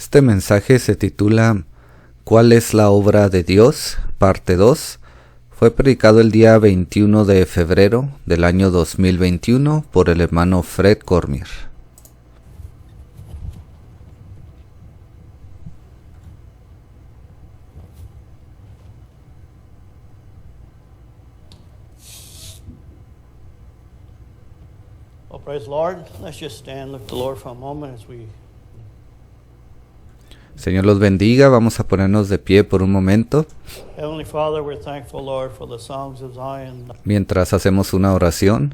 Este mensaje se titula ¿Cuál es la obra de Dios? Parte 2. Fue predicado el día 21 de febrero del año 2021 por el hermano Fred Cormier. Well, praise the Lord. Let's just stand, look to the Lord for a moment as we... Señor los bendiga, vamos a ponernos de pie por un momento Heavenly Father, we're thankful, Lord, for the songs of Zion. mientras hacemos una oración.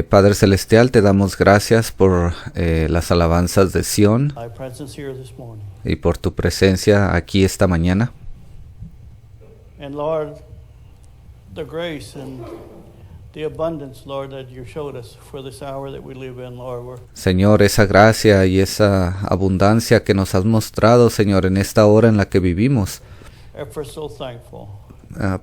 Padre Celestial, te damos gracias por las alabanzas de Sión Thy presence here this morning. y por tu presencia aquí esta mañana. And Lord, the grace and the abundance, Lord, that you showed us for this hour that we live in, Lord. We're Señor, esa gracia y esa abundancia que nos has mostrado, Señor, en esta hora en la que vivimos. ever so thankful.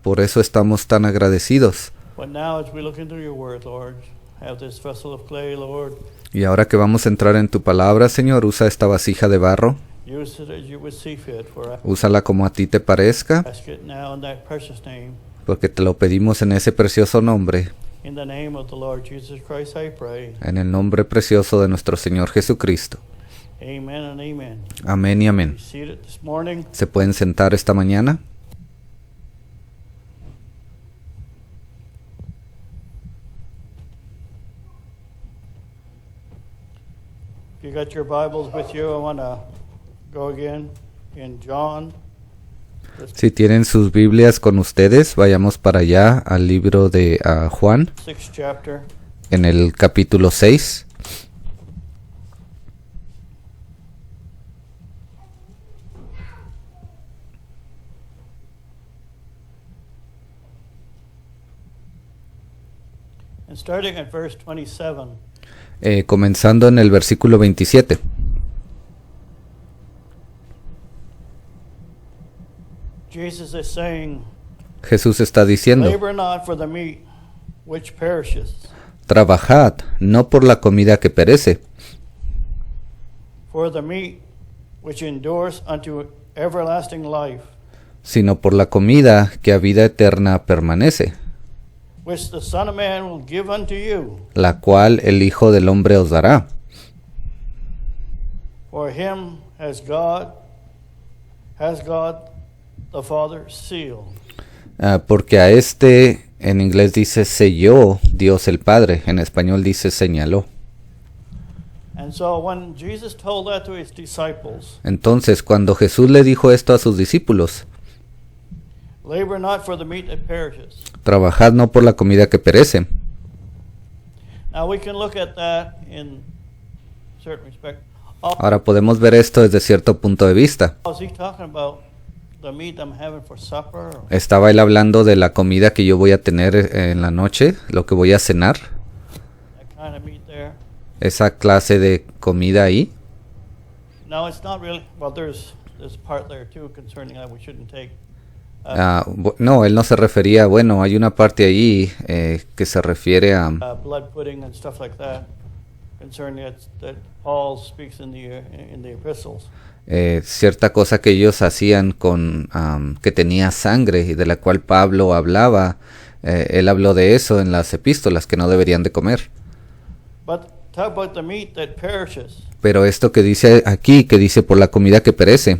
Por eso estamos tan agradecidos. But now as we look into your word, Lord, have this vessel of clay, Lord. Y ahora que vamos a entrar en tu palabra, Señor, usa esta vasija de barro. Use it as you would see fit, for I Úsala como a ti te parezca, ask it now in that precious name. porque te lo pedimos en ese precioso nombre, In the name of the Lord Jesus Christ, I pray. en el nombre precioso de nuestro Señor Jesucristo. Amen and amen. Amén y amén. Be seated this morning. ¿Se pueden sentar esta mañana? If you got your Bibles with you, I want to go again in John. Si tienen sus Biblias con ustedes, vayamos para allá al libro de Juan, 6th chapter. en el capítulo 6. And starting at verse 27. Comenzando en el versículo 27. Jesus is saying, Jesús está diciendo, labor not for the meat which perishes, trabajad no por la comida que perece, for the meat which endures unto everlasting life, sino por la comida que a vida eterna permanece, which the Son of Man will give unto you. la cual el Hijo del Hombre os dará. For him has God the Father sealed. Porque a este, en inglés dice selló Dios el Padre, en español dice señaló. And so when Jesus told that to his disciples, Entonces, cuando Jesús le dijo esto a sus discípulos, labor not for the meat that perishes. trabajad no por la comida que perece. Now we can look at that in certain respect. Ahora podemos ver esto desde cierto punto de vista. Was he talking about the meat I'm having for supper? Or Estaba él hablando de la comida que yo voy a tener en la noche, lo que voy a cenar, that kind of meat there? esa clase de comida ahí. No, it's not really. Well, there's part there too concerning that we shouldn't take. No, él no se refería, bueno, hay una parte ahí que se refiere a Blood pudding and stuff like that concerning that Paul speaks in the epistles. cierta cosa que ellos hacían con que tenía sangre y de la cual Pablo hablaba. Él habló de eso en las epístolas, que no deberían de comer. But talk about the meat that perishes. Pero esto que dice aquí, que dice por la comida que perece,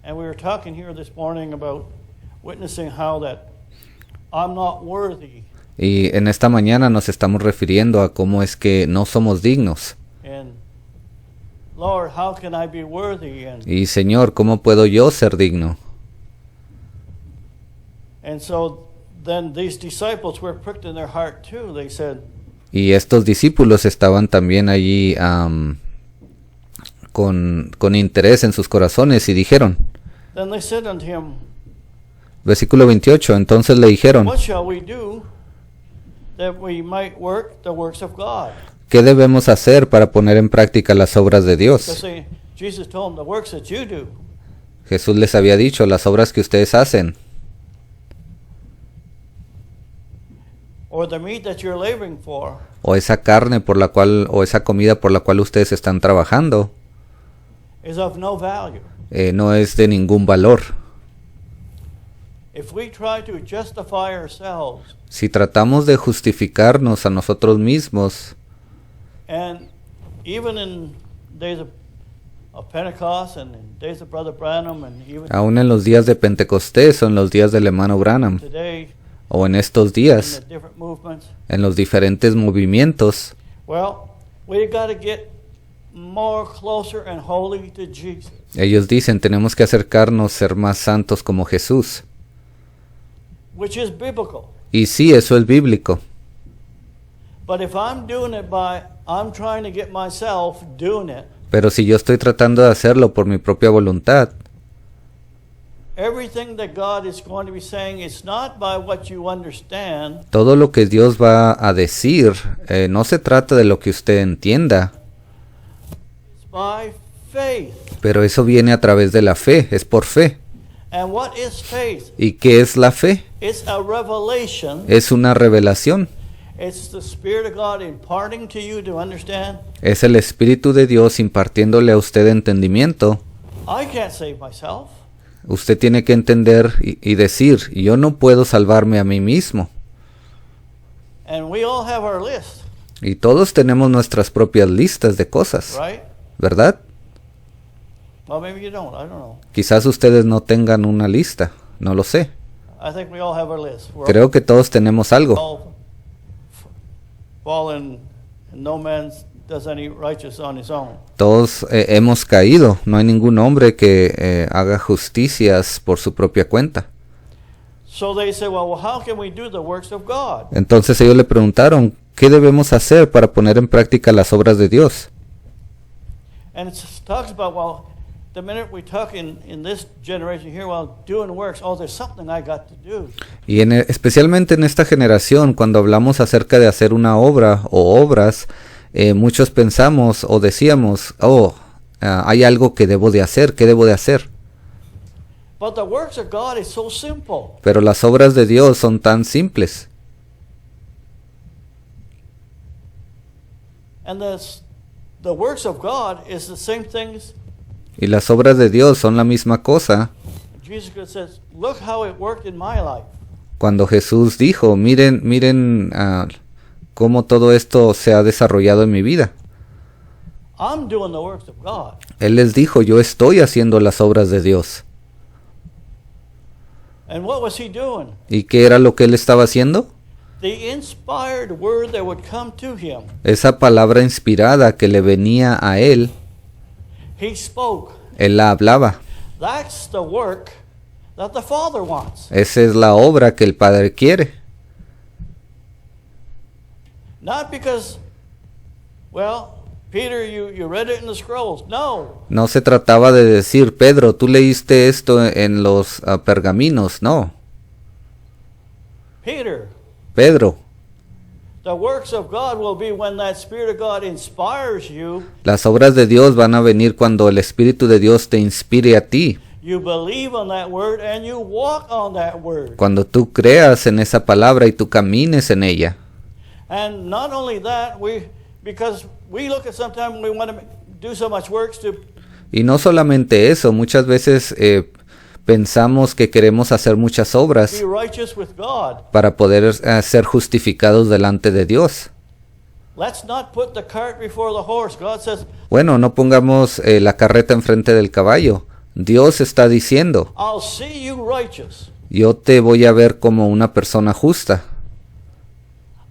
And we were talking here this morning about witnessing how that I'm not worthy. y en esta mañana nos estamos refiriendo a cómo es que no somos dignos. And Lord, how can I be worthy? Y Señor, ¿cómo puedo yo ser digno? And so then these disciples were pricked in their heart too. They said, Y estos discípulos estaban también allí con interés en sus corazones y dijeron, then they said unto him, versículo 28, entonces le dijeron, what shall we do that we might work the works of God? ¿qué debemos hacer para poner en práctica las obras de Because Dios? Jesus told them the works that you do. Jesús les había dicho, las obras que ustedes hacen, Or the meat that you're laboring for. o esa carne por la cual, o esa comida por la cual ustedes están trabajando, is of no value. No es de ningún valor. If we try to justify ourselves, Si tratamos de justificarnos a nosotros mismos, and even in days of Pentecost and in days of Brother Branham and even aún en los días de Pentecostés o en los días del hermano Branham, today o en estos in días, the different movements, en los diferentes movimientos, well, we got to get more closer and holy to Jesus. ellos dicen, tenemos que acercarnos, ser más santos como Jesús. Which is biblical. Y sí, eso es bíblico. But if I'm doing it I'm trying to get myself doing it, Pero si yo estoy tratando de hacerlo por mi propia voluntad, everything that God is going to be saying, it's not by what you understand, todo lo que Dios va a decir no se trata de lo que usted entienda, it's by faith. pero eso viene a través de la fe, es por fe. And what is faith? ¿Y qué es la fe? It's a revelation. Es una revelación. It's the Spirit of God imparting to you to understand. Es el Espíritu de Dios impartiéndole a usted entendimiento. I can't save myself. Usted tiene que entender y decir, yo no puedo salvarme a mí mismo. And we all have our list, Y todos tenemos nuestras propias listas de cosas, right? ¿verdad? Well, maybe you don't. I don't know. Quizás ustedes no tengan una lista, no lo sé. I think we all have our list. We're Creo que todos tenemos algo. all fallen, and no man does any righteous on his own. Todos hemos caído. No hay ningún hombre que haga justicias por su propia cuenta. So they say, well, how can we do the works of God? Entonces ellos le preguntaron, ¿qué debemos hacer para poner en práctica las obras de Dios? And it talks about, well, the minute we talk in this generation here, well, doing works, oh, there's something I got to do. Y especialmente en esta generación, cuando hablamos acerca de hacer una obra o obras, muchos pensamos o decíamos, hay algo que debo de hacer, ¿qué debo de hacer? But the works of God is so simple. Pero las obras de Dios son tan simples. And the works of God is the same things. Y las obras de Dios son la misma cosa. Jesus says, look how it worked in my life. Cuando Jesús dijo, miren cómo todo esto se ha desarrollado en mi vida. I'm doing the works of God. Él les dijo, yo estoy haciendo las obras de Dios. And what was he doing? ¿Y qué era lo que él estaba haciendo? The inspired word that would come to him. Esa palabra inspirada que le venía a él, He spoke. él la hablaba. That's the work that the Father wants. Esa es la obra que el Padre quiere. Not because, well, Peter, you read it in the scrolls. No. No se trataba de decir, Pedro, tú leíste esto en los pergaminos. No. Peter, Pedro, the works of God will be when that Spirit of God inspires you. las obras de Dios van a venir cuando el Espíritu de Dios te inspire a ti. You believe on that word and you walk on that word. Cuando tú creas en esa palabra y tú camines en ella. And not only that, because we look at sometimes we want to do so much works to. Y no solamente eso, muchas veces pensamos que queremos hacer muchas obras Be righteous with God. para poder ser justificados delante de Dios. Let's not put the cart before the horse. God says, Bueno, no pongamos la carreta enfrente del caballo. Dios está diciendo, I'll see you righteous. yo te voy a ver como una persona justa.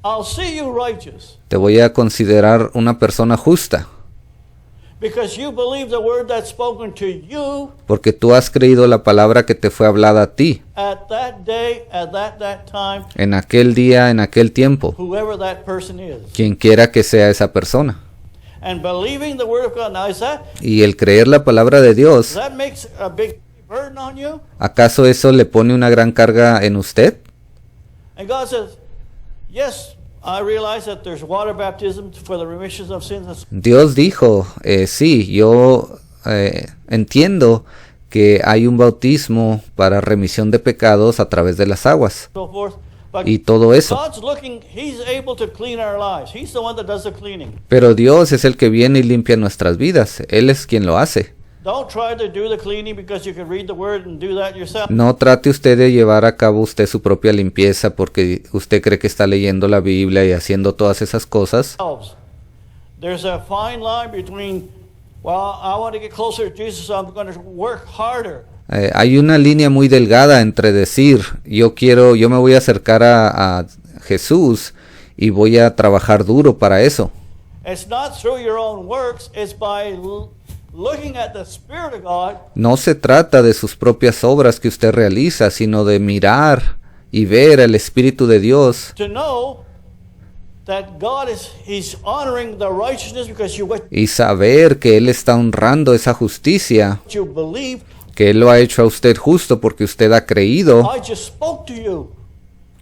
I'll see you righteous. Te voy a considerar una persona justa. Because you believe the word that's spoken to you Porque tú has creído la palabra que te fue hablada a ti. at that day, at that time, En aquel día, en aquel tiempo. whoever that person is. Quien quiera que sea esa persona. And believing the word of God. Now, Y el creer la palabra de Dios, that makes a big burden on you? ¿acaso eso le pone una gran carga en usted? And God says, yes, I realize that there's water baptism for the remission of sins and Dios dijo, sí, yo entiendo que hay un bautismo para remisión de pecados a través de las aguas so forth. But y todo eso. God's looking, He's able to clean our lives. He's the one that does the cleaning. Pero Dios es el que viene y limpia nuestras vidas. Él es quien lo hace. Don't try to do the cleaning because you can read the word and do that yourself. No trate usted de llevar a cabo usted su propia limpieza porque usted cree que está leyendo la Biblia y haciendo todas esas cosas. There's a fine line between, well, I want to get closer to Jesus, so I'm going to work harder. Hay una línea muy delgada entre decir, yo me voy a acercar a Jesús y voy a trabajar duro para eso. It's not through your own works, it's by looking at the Spirit of God. No se trata de sus propias obras que usted realiza, sino de mirar y ver al Espíritu de Dios. To know that God he's honoring the righteousness because Y saber que Él está honrando esa justicia, you believe. que Él lo ha hecho a usted justo porque usted ha creído. I just spoke to you.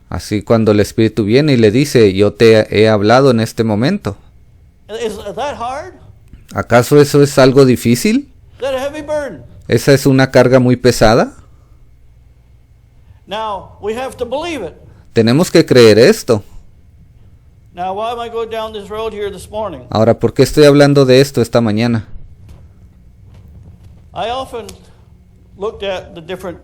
Así cuando el Espíritu viene y le dice, yo te he hablado en este momento. Is that hard? ¿Acaso eso es algo difícil? Is that a heavy burden? ¿Esa es una carga muy pesada? Now, we have to believe it. Tenemos que creer esto. Now, why am I going down this road here this morning? Ahora, ¿por qué estoy hablando de esto esta mañana? I often looked at the different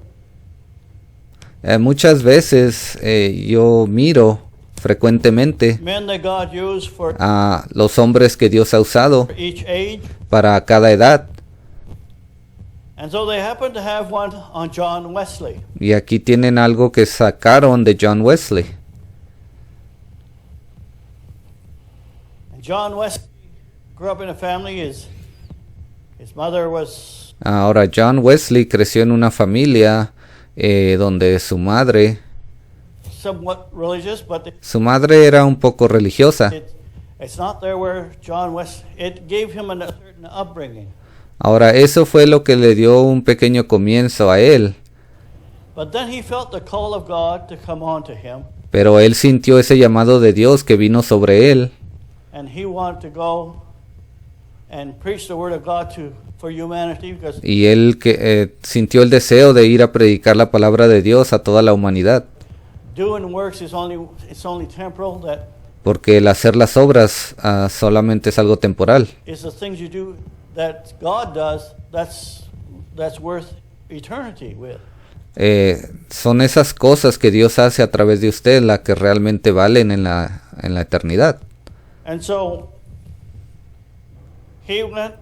Muchas veces yo miro frecuentemente men that God used for a los hombres que Dios ha usado each age. para cada edad. And so they happen to have one on John Wesley. Y aquí tienen algo que sacaron de John Wesley. And John Wesley grew up in a family. His mother was Ahora, John Wesley creció en una familia donde su madre somewhat religious, but era un poco religiosa. it's not there where John Wesley, it gave him a certain upbringing. Ahora, eso fue lo que le dio un pequeño comienzo a él. But then he felt the call of God to come on to him. Pero él sintió ese llamado de Dios que vino sobre él. And he wanted to go and preach the word of God for humanity because Y él sintió el deseo de ir a predicar la palabra de Dios a toda la humanidad. doing works it's only temporal. That Porque el hacer las obras solamente es algo temporal. is the things you do that God does. That's worth eternity with. Son esas cosas que Dios hace a través de usted las que realmente valen en la eternidad. And so he went,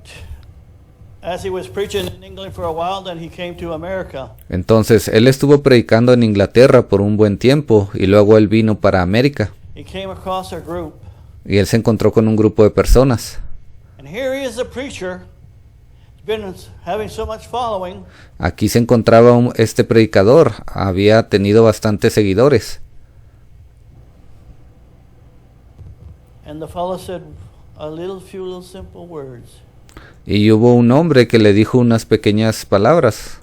as he was preaching in England for a while, then he came to America. Entonces, él estuvo predicando en Inglaterra por un buen tiempo y luego él vino para América. He came across a group. Y él se encontró con un grupo de personas. And here he is, a preacher. He's been having so much following. Aquí se encontraba este predicador. Había tenido bastantes seguidores. And the fellow said a few little simple words. Y hubo un hombre que le dijo unas pequeñas palabras.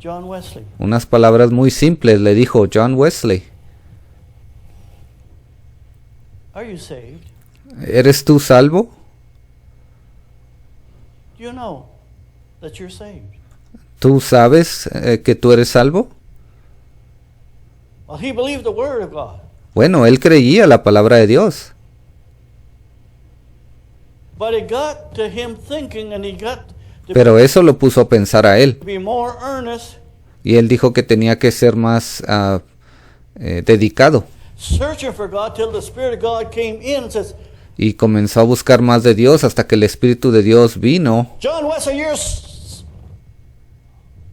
John Wesley. Unas palabras muy simples. Le dijo, John Wesley, Are you saved? ¿eres tú salvo? Do you know that you're saved? ¿Tú sabes que tú eres salvo? Well, he believed the word of God. Bueno, él creía la palabra de Dios. But it got to him thinking, and he got to Pero eso lo puso a pensar a él. be more earnest, Y él dijo que tenía que ser más dedicado. searching for God till the Spirit of God came in and says, Y comenzó a buscar más de Dios hasta que el Espíritu de Dios vino. John Wesley, you're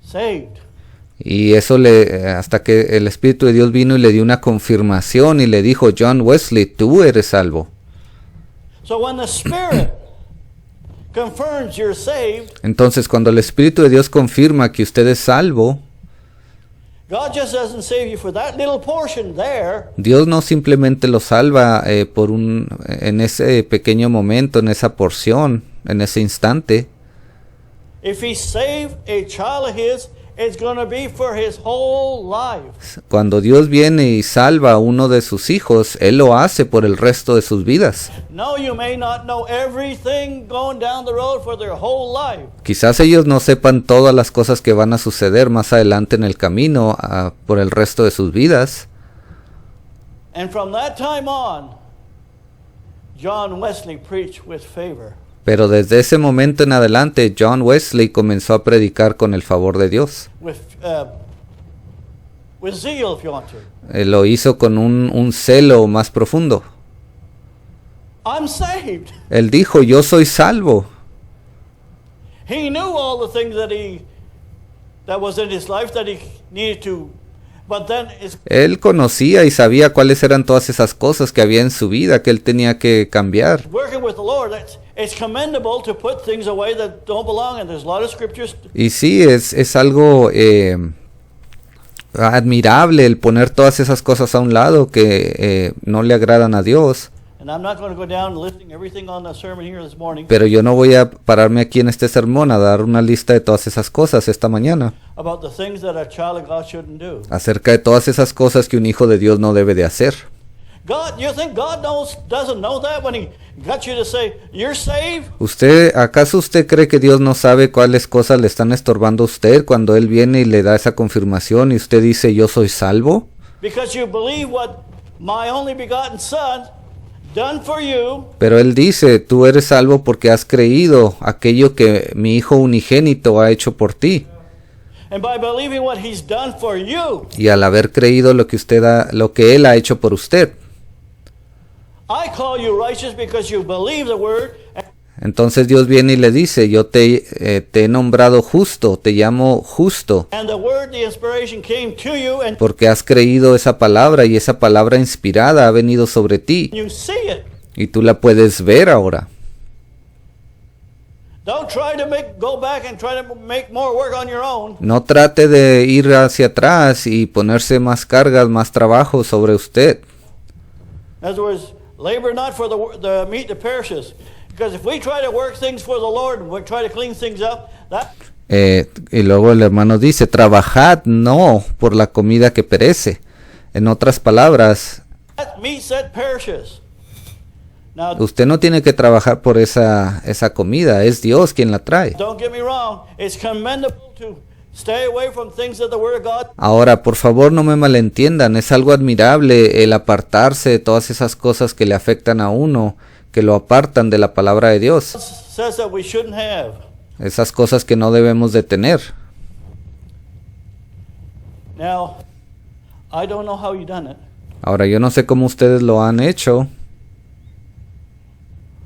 saved. Y eso hasta que el Espíritu de Dios vino y le dio una confirmación y le dijo, John Wesley, tú eres salvo. So when the Spirit confirms you're saved, Entonces, cuando el Espíritu de Dios confirma que usted es salvo, God just doesn't save you for that little portion there. Dios no simplemente lo salva en ese pequeño momento, en esa porción, en ese instante. If He saved a child of His, it's going to be for his whole life. Cuando Dios viene y salva a uno de sus hijos, Él lo hace por el resto de sus vidas. No, you may not know everything going down the road for their whole life. Quizás ellos no sepan todas las cosas que van a suceder más adelante en el camino por el resto de sus vidas. And from that time on, John Wesley preached with favor. Pero desde ese momento en adelante, John Wesley comenzó a predicar con el favor de Dios. With zeal, if you want to. Lo hizo con un celo más profundo. I'm saved. Él dijo, yo soy salvo. He knew all the things that was in his life that he needed to, but then Él conocía y sabía cuáles eran todas esas cosas que había en su vida que él tenía que cambiar. working with the Lord. It's commendable to put things away that don't belong, and there's a lot of scriptures. Y sí, es algo admirable el poner todas esas cosas a un lado que no le agradan a Dios. And I'm not going to go down listing everything on the sermon here this morning Pero yo no voy a pararme aquí en este sermón a dar una lista de todas esas cosas esta mañana, about the things that a child of God shouldn't do. acerca de todas esas cosas que un hijo de Dios no debe de hacer. God, you think God doesn't know that when He got you to say you're saved? ¿Acaso usted cree que Dios no sabe cuáles cosas le están estorbando a usted cuando Él viene y le da esa confirmación y usted dice yo soy salvo? Because you believe what my only begotten Son done for you. Pero Él dice, tú eres salvo porque has creído aquello que mi Hijo unigénito ha hecho por ti. And by believing what He's done for you, Y al haber creído lo que Él ha hecho por usted, I call you righteous because you believe the word. entonces Dios viene y le dice, yo te he nombrado justo, te llamo justo, And the word, the inspiration came to you, and porque has creído esa palabra y esa palabra inspirada ha venido sobre ti you see it. y tú la puedes ver ahora. Don't try to go back and try to make more work on your own. No trate de ir hacia atrás y ponerse más cargas, más trabajo sobre usted. In other words, labor not for the meat that perishes. Because if we try to work things for the Lord and we try to clean things up, Y luego el hermano dice, trabajad no por la comida que perece. En otras palabras, that meat that perishes. Now, usted no tiene que trabajar por esa comida, es Dios quien la trae. don't get me wrong, it's commendable to stay away from things that the Word of God Ahora, por favor, no me malentiendan, es algo admirable el apartarse de todas esas cosas que le afectan a uno, que lo apartan de la palabra de Dios, says that we shouldn't have. esas cosas que no debemos de tener. Now, I don't know how you done it, Ahora, yo no sé cómo ustedes lo han hecho,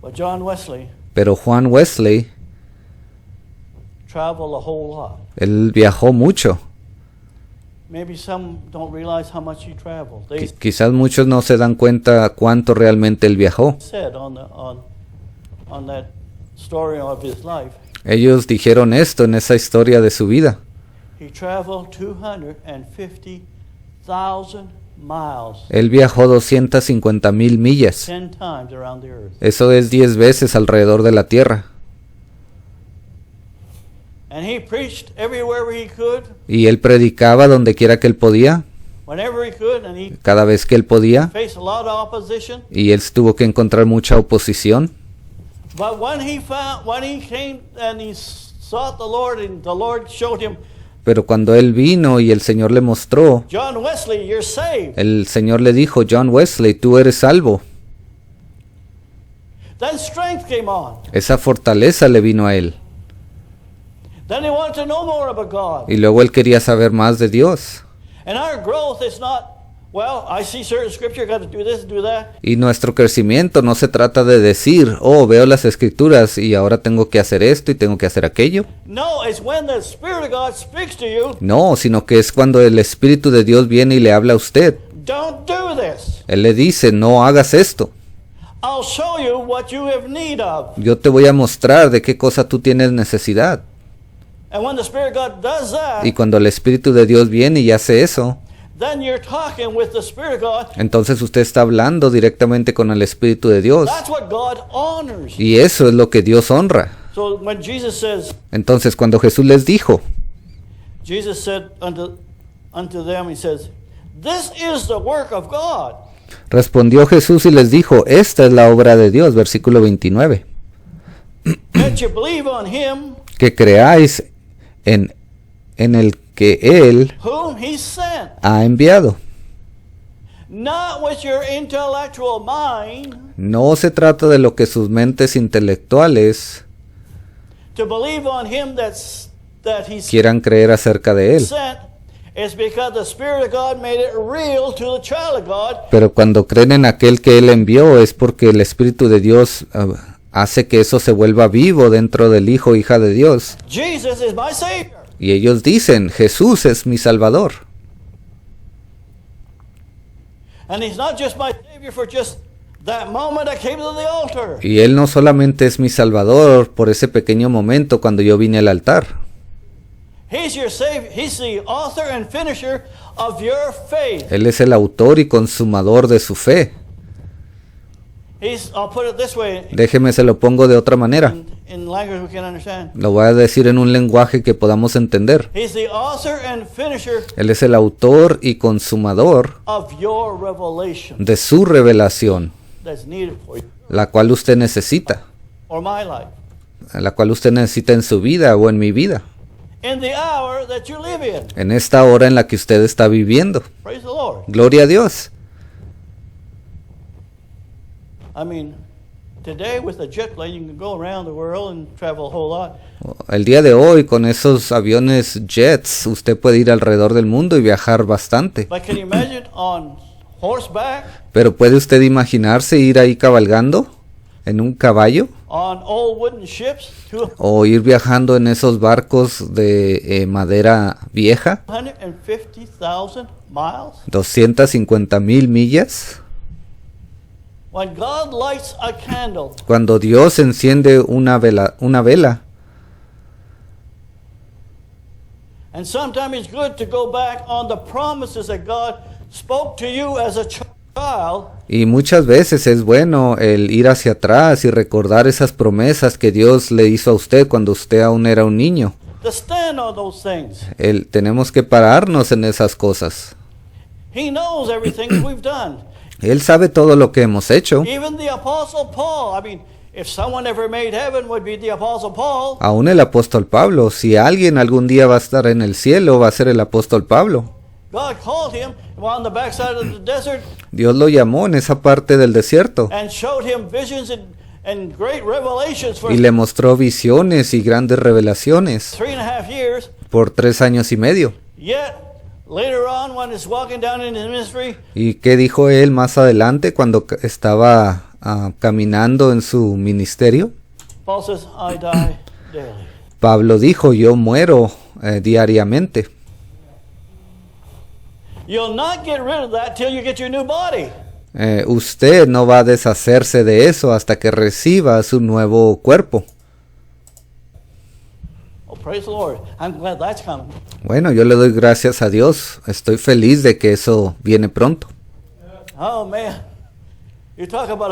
but John Wesley pero Juan Wesley, traveled a whole lot. él viajó mucho. Maybe some don't realize how much he traveled. They Quizás muchos no se dan cuenta cuánto realmente él viajó. said on that story of his life, Ellos dijeron esto en esa historia de su vida. he traveled 250,000 miles, Él viajó 250,000 millas. 10 times around the earth. Eso es 10 veces alrededor de la tierra. And he preached everywhere he could, Y él predicaba donde quiera que él podía, whenever he could, and he cada vez que él podía. faced a lot of opposition. Y él tuvo que encontrar mucha oposición. But when he came and he sought the Lord, and the Lord showed him, Pero cuando él vino y el Señor le mostró, John Wesley, you're saved. el Señor le dijo, John Wesley, tú eres salvo. Then strength came on. Esa fortaleza le vino a él. Then he wanted to know more about God. Y luego él quería saber más de Dios. And our growth is not, well, I see certain scripture, got to do this, do that. Y nuestro crecimiento no se trata de decir, oh, veo las escrituras y ahora tengo que hacer esto y tengo que hacer aquello. No, it's when the Spirit of God speaks to you, No, sino que es cuando el Espíritu de Dios viene y le habla a usted. don't do this. Él le dice, no hagas esto. I'll show you what you have need of. Yo te voy a mostrar de qué cosa tú tienes necesidad. And when the Spirit of God does that, Y cuando el Espíritu de Dios viene y hace eso, then you're talking with the Spirit of God. entonces usted está hablando directamente con el Espíritu de Dios. That's what God honors. Y eso es lo que Dios honra. So when Jesus says, Entonces cuando Jesús les dijo, Jesus said unto them, he says, this is the work of God. respondió Jesús y les dijo, esta es la obra de Dios, versículo 29, That you believe on him que creáis en el que Él whom he sent. ha enviado. Not with your intellectual mind, No se trata de lo que sus mentes intelectuales to believe on him that he's quieran creer acerca de él. sent is because the Spirit of God made it real to the child of God. Pero cuando creen en aquel que él envió es porque el Espíritu de Dios hace que eso se vuelva vivo dentro del hijo o hija de Dios. Jesus is my Savior. Y ellos dicen, Jesús es mi Salvador. And he's not just my Savior for just that moment I came to the altar. Y él no solamente es mi Salvador por ese pequeño momento cuando yo vine al altar. He's your Savior. He's the author and finisher of your faith. Él es el autor y consumador de su fe. I'll put it this way, Déjeme se lo pongo de otra manera. in language we can understand. Lo voy a decir en un lenguaje que podamos entender. He's the author and finisher Él es el autor y consumador of your revelation de su revelación, that's needed for you la cual usted necesita, or my life. la cual usted necesita en su vida o en mi vida, In the hour that you live in. en esta hora en la que usted está viviendo. Praise the Lord. Gloria a Dios. I mean, today with a jet plane you can go around the world and travel a whole lot. El día de hoy con esos aviones jets usted puede ir alrededor del mundo y viajar bastante. But can you imagine on horseback, Pero ¿puede usted imaginarse ir ahí cabalgando en un caballo? on old wooden ships, ¿O ir viajando en esos barcos de madera vieja? 250,000 miles? 250,000 millas. When God lights a candle, Cuando Dios enciende una vela, and sometimes it's good to go back on the promises that God spoke to you as a child, y muchas veces es bueno el ir hacia atrás y recordar esas promesas que Dios le hizo a usted cuando usted aún era un niño. to stand on those things. Tenemos que pararnos en esas cosas. He knows everything that we've done. Él sabe todo lo que hemos hecho. Even the Apostle Paul, I mean, if someone ever made heaven, would be the Apostle Paul. Aún el apóstol Pablo, si alguien algún día va a estar en el cielo, va a ser el apóstol Pablo. God called him on the backside of the desert Dios lo llamó en esa parte del desierto and showed him visions and great revelations for y le mostró visiones y grandes revelaciones 3.5 years. por 3 años y medio. Yet, later on, when he's walking down in his ministry, ¿Y qué dijo él más adelante cuando estaba caminando en su ministerio? Paul says, I die daily. Pablo dijo, yo muero diariamente. You'll not get rid of that till you get your new body. Usted no va a deshacerse de eso hasta que reciba su nuevo cuerpo. Oh, praise the Lord. I'm glad that's coming. Bueno, yo le doy gracias a Dios. Estoy feliz de que eso viene pronto. Oh, man. You talk about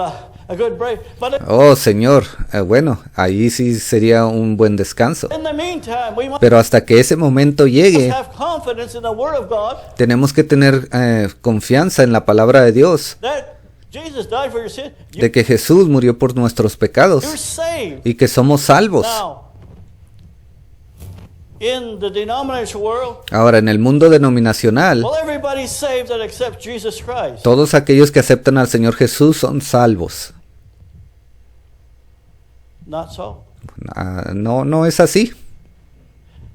a good break. But Oh, Señor. Bueno, ahí sí sería un buen descanso. in the meantime, we must Pero hasta que ese momento llegue, have confidence in the Word of God tenemos que tener confianza en la palabra de Dios, that Jesus died for your sin. de que Jesús murió por nuestros You're pecados saved. y que somos salvos. Now, in the denominational world, Ahora, en el mundo denominacional, well, everybody's saved that accepts Jesus Christ. todos aquellos que aceptan al Señor Jesús son salvos. Not so. No, no es así.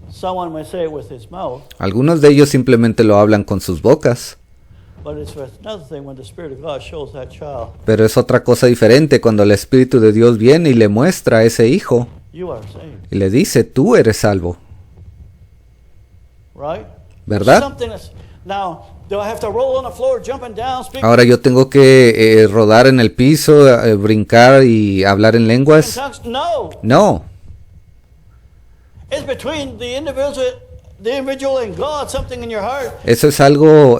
Someone may say it with his mouth, Algunos de ellos simplemente lo hablan con sus bocas, but it's another thing when the Spirit of God shows that child, pero es otra cosa diferente cuando el Espíritu de Dios viene y le muestra a ese hijo you are saved. y le dice, tú eres salvo, Right? ¿verdad? Something that's, now, do I have to roll on the floor, jumping down, speaking Ahora yo tengo que rodar en el piso, brincar y hablar en in lenguas. tongues? No. No, It's between the individual and God, something in your heart. eso es algo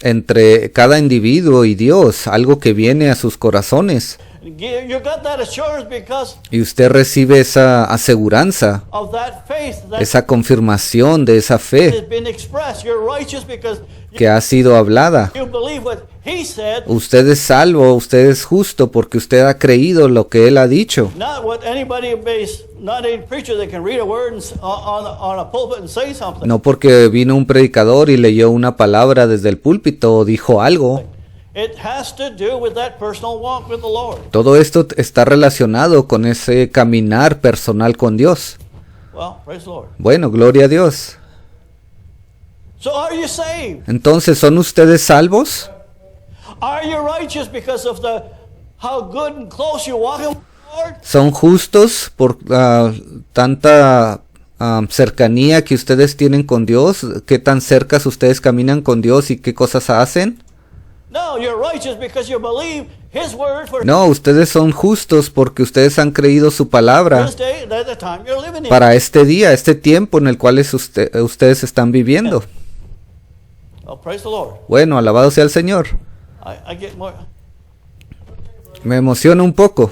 entre cada individuo y Dios, algo que viene a sus corazones. You got that assurance because Y usted recibe esa aseguranza, of that faith that esa confirmación de esa fe has been expressed. You're righteous because que ha sido hablada. you believe what He said, Usted es salvo, usted es justo porque usted ha creído lo que Él ha dicho. not what anybody base, not any preacher that can read a word and, on a pulpit and say something. No porque vino un predicador y leyó una palabra desde el púlpito o dijo algo. It has to do with that personal walk with the Lord. Todo esto está relacionado con ese caminar personal con Dios. Well, praise the Lord. Bueno, gloria a Dios. So are you saved? Entonces, ¿son ustedes salvos? Are you righteous because of how good and close you walk with the Lord? ¿Son justos por tanta cercanía que ustedes tienen con Dios? ¿Qué tan cercas ustedes caminan con Dios y qué cosas hacen? No, you're righteous because you believe His word for No, ustedes son justos porque ustedes han creído su palabra this day and at the time you're living in. para este día, este tiempo en el cual ustedes están viviendo. Oh, praise the Lord. Bueno, alabado sea el Señor. I get more. Me emociona un poco.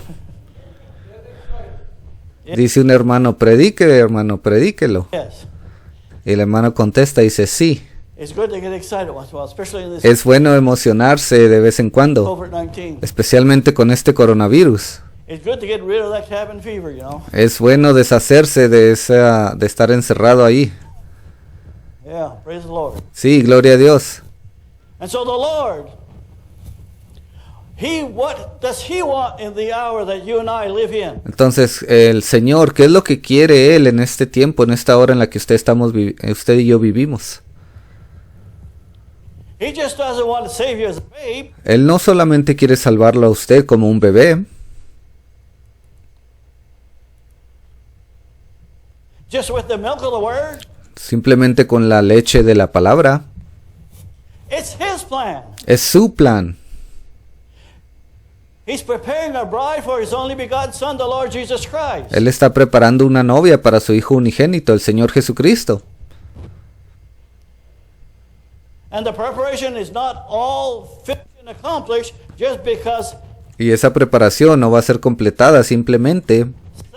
Dice un hermano, hermano, predíquelo. Yes. Y el hermano contesta y dice, sí. It's good to get excited once in a while, especially in this Es bueno emocionarse de vez en cuando, COVID-19. especialmente con este coronavirus. It's good to get rid of that cabin fever, you know. Es bueno deshacerse de estar encerrado ahí. Yeah, praise the Lord. Sí, gloria a Dios. And so the Lord, what does He want in the hour that you and I live in? Entonces, el Señor, ¿qué es lo que quiere Él en este tiempo, en esta hora en la que usted y yo vivimos? He just doesn't want to save you as a babe. Él no solamente quiere salvarlo a usted como un bebé, Just with the milk of the word. simplemente con la leche de la palabra. It's His plan. Es su plan. He's preparing a bride for His only begotten Son, the Lord Jesus Christ. Él está preparando una novia para su Hijo unigénito, el Señor Jesucristo. And the preparation is not all finished and accomplished just because Y esa preparación no va a ser completada simplemente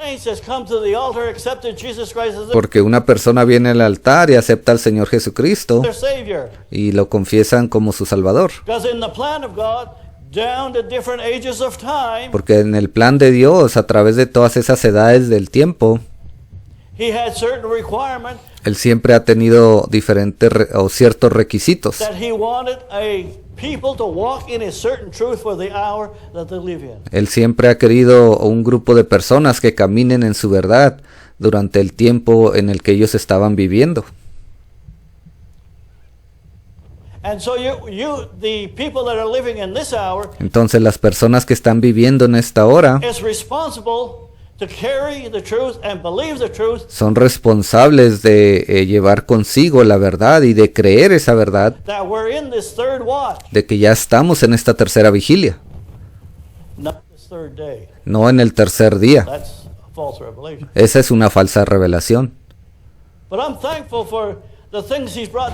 saints has come to the altar, accepted Jesus Christ as porque una persona viene al altar y acepta al Señor Jesucristo their Savior. y lo confiesan como su Salvador. Because in the plan of God, down to different ages of time, Porque en el plan de Dios, a través de todas esas edades del tiempo, He had certain requirements Él siempre ha tenido diferentes o ciertos requisitos. that He wanted a people to walk in a certain truth for the hour that they live in. Él siempre ha querido un grupo de personas que caminen en su verdad durante el tiempo en el que ellos estaban viviendo. And so the people that are living in this hour Entonces las personas que están viviendo en esta hora is responsible to carry the truth and believe the truth son responsables de llevar consigo la verdad y de creer esa verdad that we're in this third watch, de que ya estamos en esta tercera vigilia, not this third day. no en el tercer día. That's a false revelation. Esa es una falsa revelación. But I'm thankful for the things He's brought.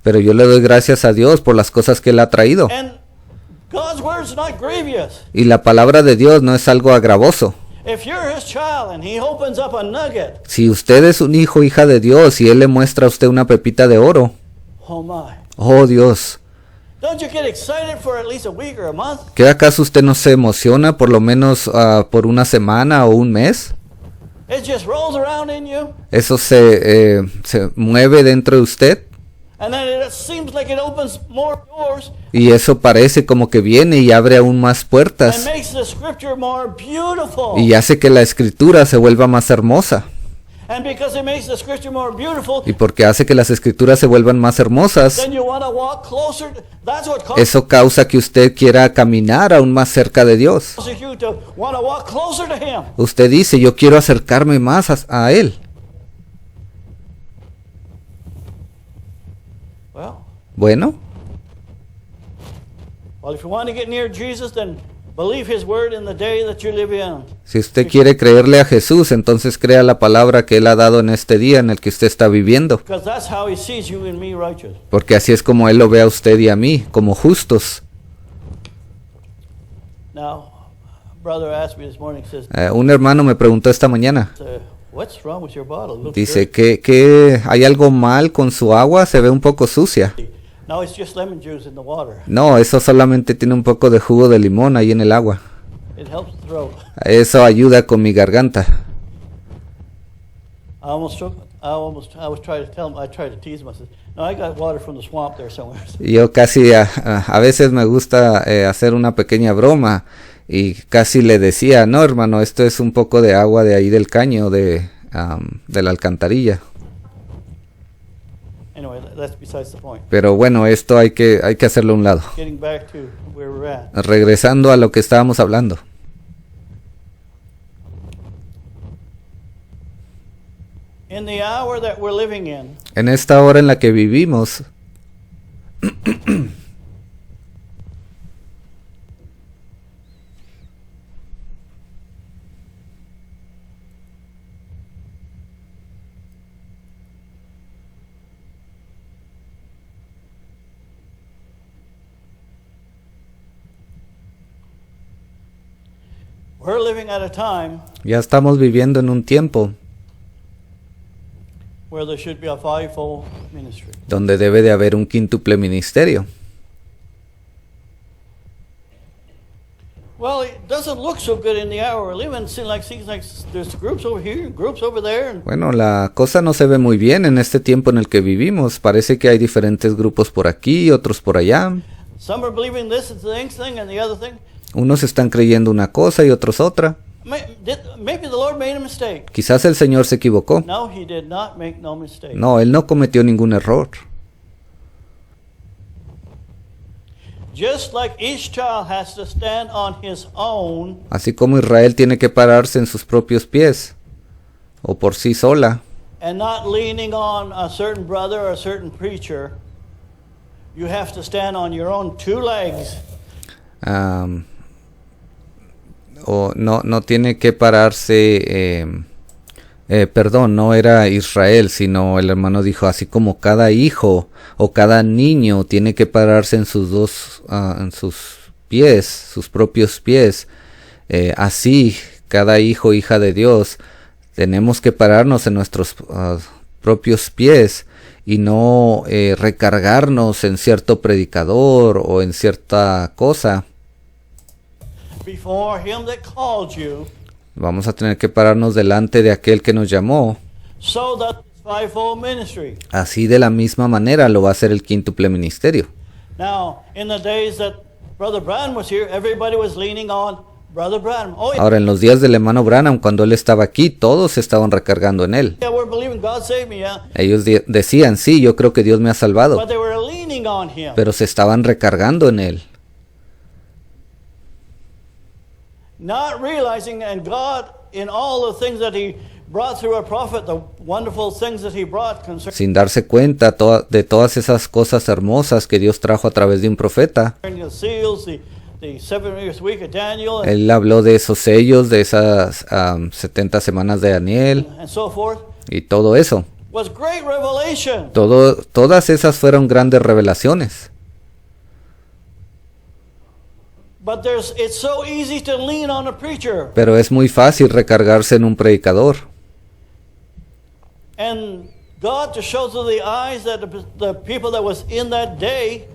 Pero yo le doy gracias a Dios por las cosas que Él ha traído. And God's word's not grievous. Y la palabra de Dios no es algo agravoso. If you're His child and He opens up a nugget, Si usted es un hijo, hija de Dios, y Él le muestra a usted una pepita de oro, oh my. oh Dios, Don't you get excited for at least a week or a month? ¿qué acaso usted no se emociona por lo menos por una semana o un mes? It just rolls around in you, Eso se mueve dentro de usted and then it seems like it opens more doors y eso parece como que viene y abre aún más and puertas makes the scripture more beautiful. y hace que la escritura se vuelva más hermosa. And because it makes the scripture more beautiful, Y porque hace que las escrituras se vuelvan más hermosas, then you want to walk closer. That's what causes eso causa que usted quiera caminar aún más cerca de Dios. you to want to walk closer to Him. Usted dice, yo quiero acercarme más a Él. Bueno, Well, if you want to get near Jesus, then believe His word in the day that you live in. si usted quiere creerle a Jesús, entonces crea la palabra que Él ha dado en este día en el que usted está viviendo. Because that's how He sees you and me righteous. Porque así es como Él lo ve a usted y a mí, como justos. Now, brother asked me this morning, says, Un hermano me preguntó esta mañana, what's wrong with your bottle? It looks dice dirty." que hay algo mal con su agua, se ve un poco sucia. No, it's just lemon juice in the water. No, eso solamente tiene un poco de jugo de limón ahí en el agua. It helps the throat. Eso ayuda con mi garganta. I was trying to tell him, I tried to tease him. I said, no, I got water from the swamp there somewhere. Y yo casi a veces me gusta hacer una pequeña broma y casi le decía, no hermano, esto es un poco de agua de ahí del caño, de la alcantarilla. Anyway, that's besides the point. Pero bueno, esto hay que hacerlo a un lado. Getting back to where we're at. Regresando a lo que estábamos hablando. In the hour that we're living in, En esta hora en la que vivimos, we're living at a time ya estamos viviendo en un tiempo where there should be a fivefold ministry. donde debe de haber un quíntuple ministerio. Well, it doesn't look so good in the hour we're living. It seems like there's groups over here, groups over there. And Bueno, la cosa no se ve muy bien en este tiempo en el que vivimos. Parece que hay diferentes grupos por aquí, otros por allá. some are believing this is the next thing and the other thing. Unos están creyendo una cosa y otros otra. Maybe the Lord made a mistake. Quizás el Señor se equivocó. No, he did not make no mistake. No, Él no cometió ningún error. Just like each child has to stand on his own, Así como Israel tiene que pararse en sus propios pies o por sí sola and not leaning on a certain brother or a certain preacher, you have to stand on your own two legs. O no tiene que pararse, perdón, no era Israel, sino el hermano dijo, así como cada hijo o cada niño tiene que pararse en sus en sus pies, sus propios pies, así cada hijo, hija de Dios, tenemos que pararnos en nuestros propios pies y no recargarnos en cierto predicador o en cierta cosa. Before him that called you, Vamos a tener que pararnos delante de aquel que nos llamó. so that this fivefold ministry. Así de la misma manera lo va a hacer el quíntuple ministerio. Now, in the days that Brother Branham was here, everybody was leaning on Brother Branham. Oh, Ahora, en los días del hermano Branham, cuando él estaba aquí, todos estaban recargando en él. yeah, we're believing God saved me, yeah. Ellos decían, sí, yo creo que Dios me ha salvado, But they were leaning on him. pero se estaban recargando en él. Not realizing, and God, in all the things that he brought through a prophet, the wonderful things that he brought concerning Sin darse cuenta de todas esas cosas hermosas que Dios trajo a través de un profeta. the seals, the 7 week of Daniel, Él habló de esos sellos, de esas 70 semanas de Daniel and so forth, y todo eso. was great revelation. Todas esas fueron grandes revelaciones. But it's so easy to lean on a preacher. Pero es muy fácil recargarse en un predicador. And God to show to the eyes that the people that was in that day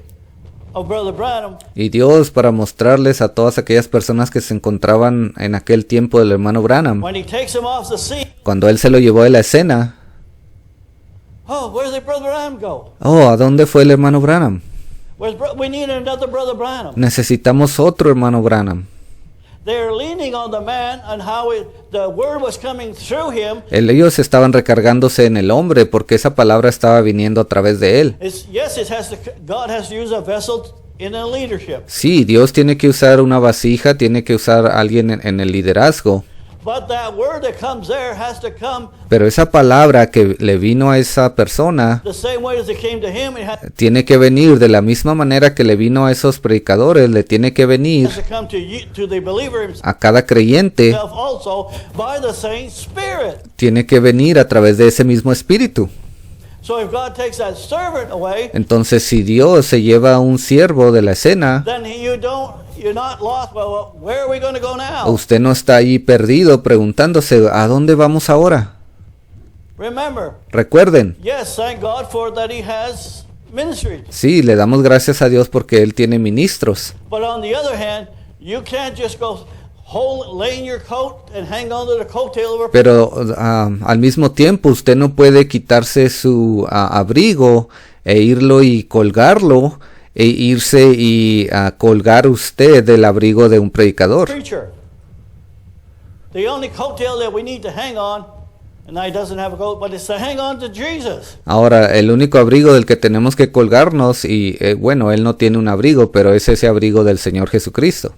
of Brother Branham, Y Dios para mostrarles a todas aquellas personas que se encontraban en aquel tiempo del hermano Branham, when he takes them off the scene, cuando él se lo llevó de la escena, oh, where did Brother Branham go? oh, ¿a dónde fue el hermano Branham? We need another Brother Branham. Necesitamos otro hermano Branham. They're leaning on the man and how the word was coming through him. Ellos estaban recargándose en el hombre porque esa palabra estaba viniendo a través de él. God has to use a vessel in a leadership. Sí, Dios tiene que usar una vasija, tiene que usar a alguien en el liderazgo. But that word that comes there has to come Pero esa palabra que le vino a esa persona the same way as it came to him. It has tiene que venir de la misma manera que le vino a esos predicadores, le tiene que venir to come to you, to the believer himself a cada creyente, also by the same Spirit. tiene que venir a través de ese mismo espíritu. So if God takes that servant away, Entonces, si Dios se lleva a un siervo de la escena, then you're not lost. Well, where are we going to go now? usted no está ahí perdido preguntándose, ¿a dónde vamos ahora? Remember, Recuerden, yes, thank God for that he has ministry. sí, le damos gracias a Dios porque Él tiene ministros. But on the other hand, you can't just go laying your coat and hang on to the coattail of a Pero al mismo tiempo usted no puede quitarse su abrigo e irlo y colgarlo e irse y colgar usted del abrigo de un predicador. preacher. The only coattail that we need to hang on, and now he doesn't have a coat, but it's to hang on to Jesus. Ahora, el único abrigo del que tenemos que colgarnos, y bueno, él no tiene un abrigo, pero es ese abrigo del Señor Jesucristo.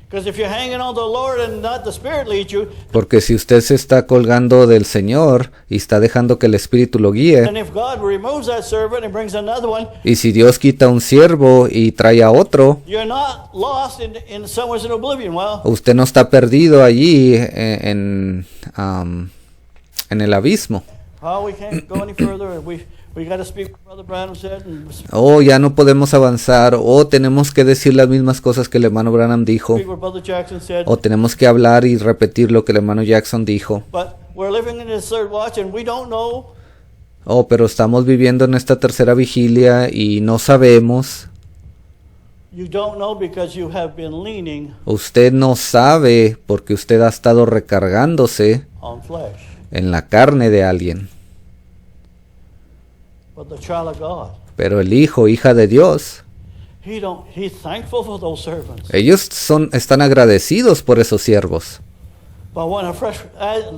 Because if you're hanging on to the Lord and not the Spirit leads you, Porque si usted se está colgando del Señor y está dejando que el Espíritu lo guíe, and if God removes that servant and brings another one, y si Dios quita un siervo y trae a otro, you're not lost in somewhere in oblivion. Well, usted no está perdido allí en el abismo. we can't go any further. We got to speak what Brother Branham said. Ya no podemos avanzar, tenemos que decir las mismas cosas que el hermano Branham dijo, Speak what Brother Jackson said. tenemos que hablar y repetir lo que el hermano Jackson dijo. But we're living in this third watch and we don't know. Pero estamos viviendo en esta tercera vigilia y no sabemos. You don't know because you have been leaning Usted no sabe porque usted ha estado recargándose on flesh. en la carne de alguien. But the child of God, Pero el hijo, hija de Dios, he's thankful for those servants. ellos están agradecidos por esos siervos. But when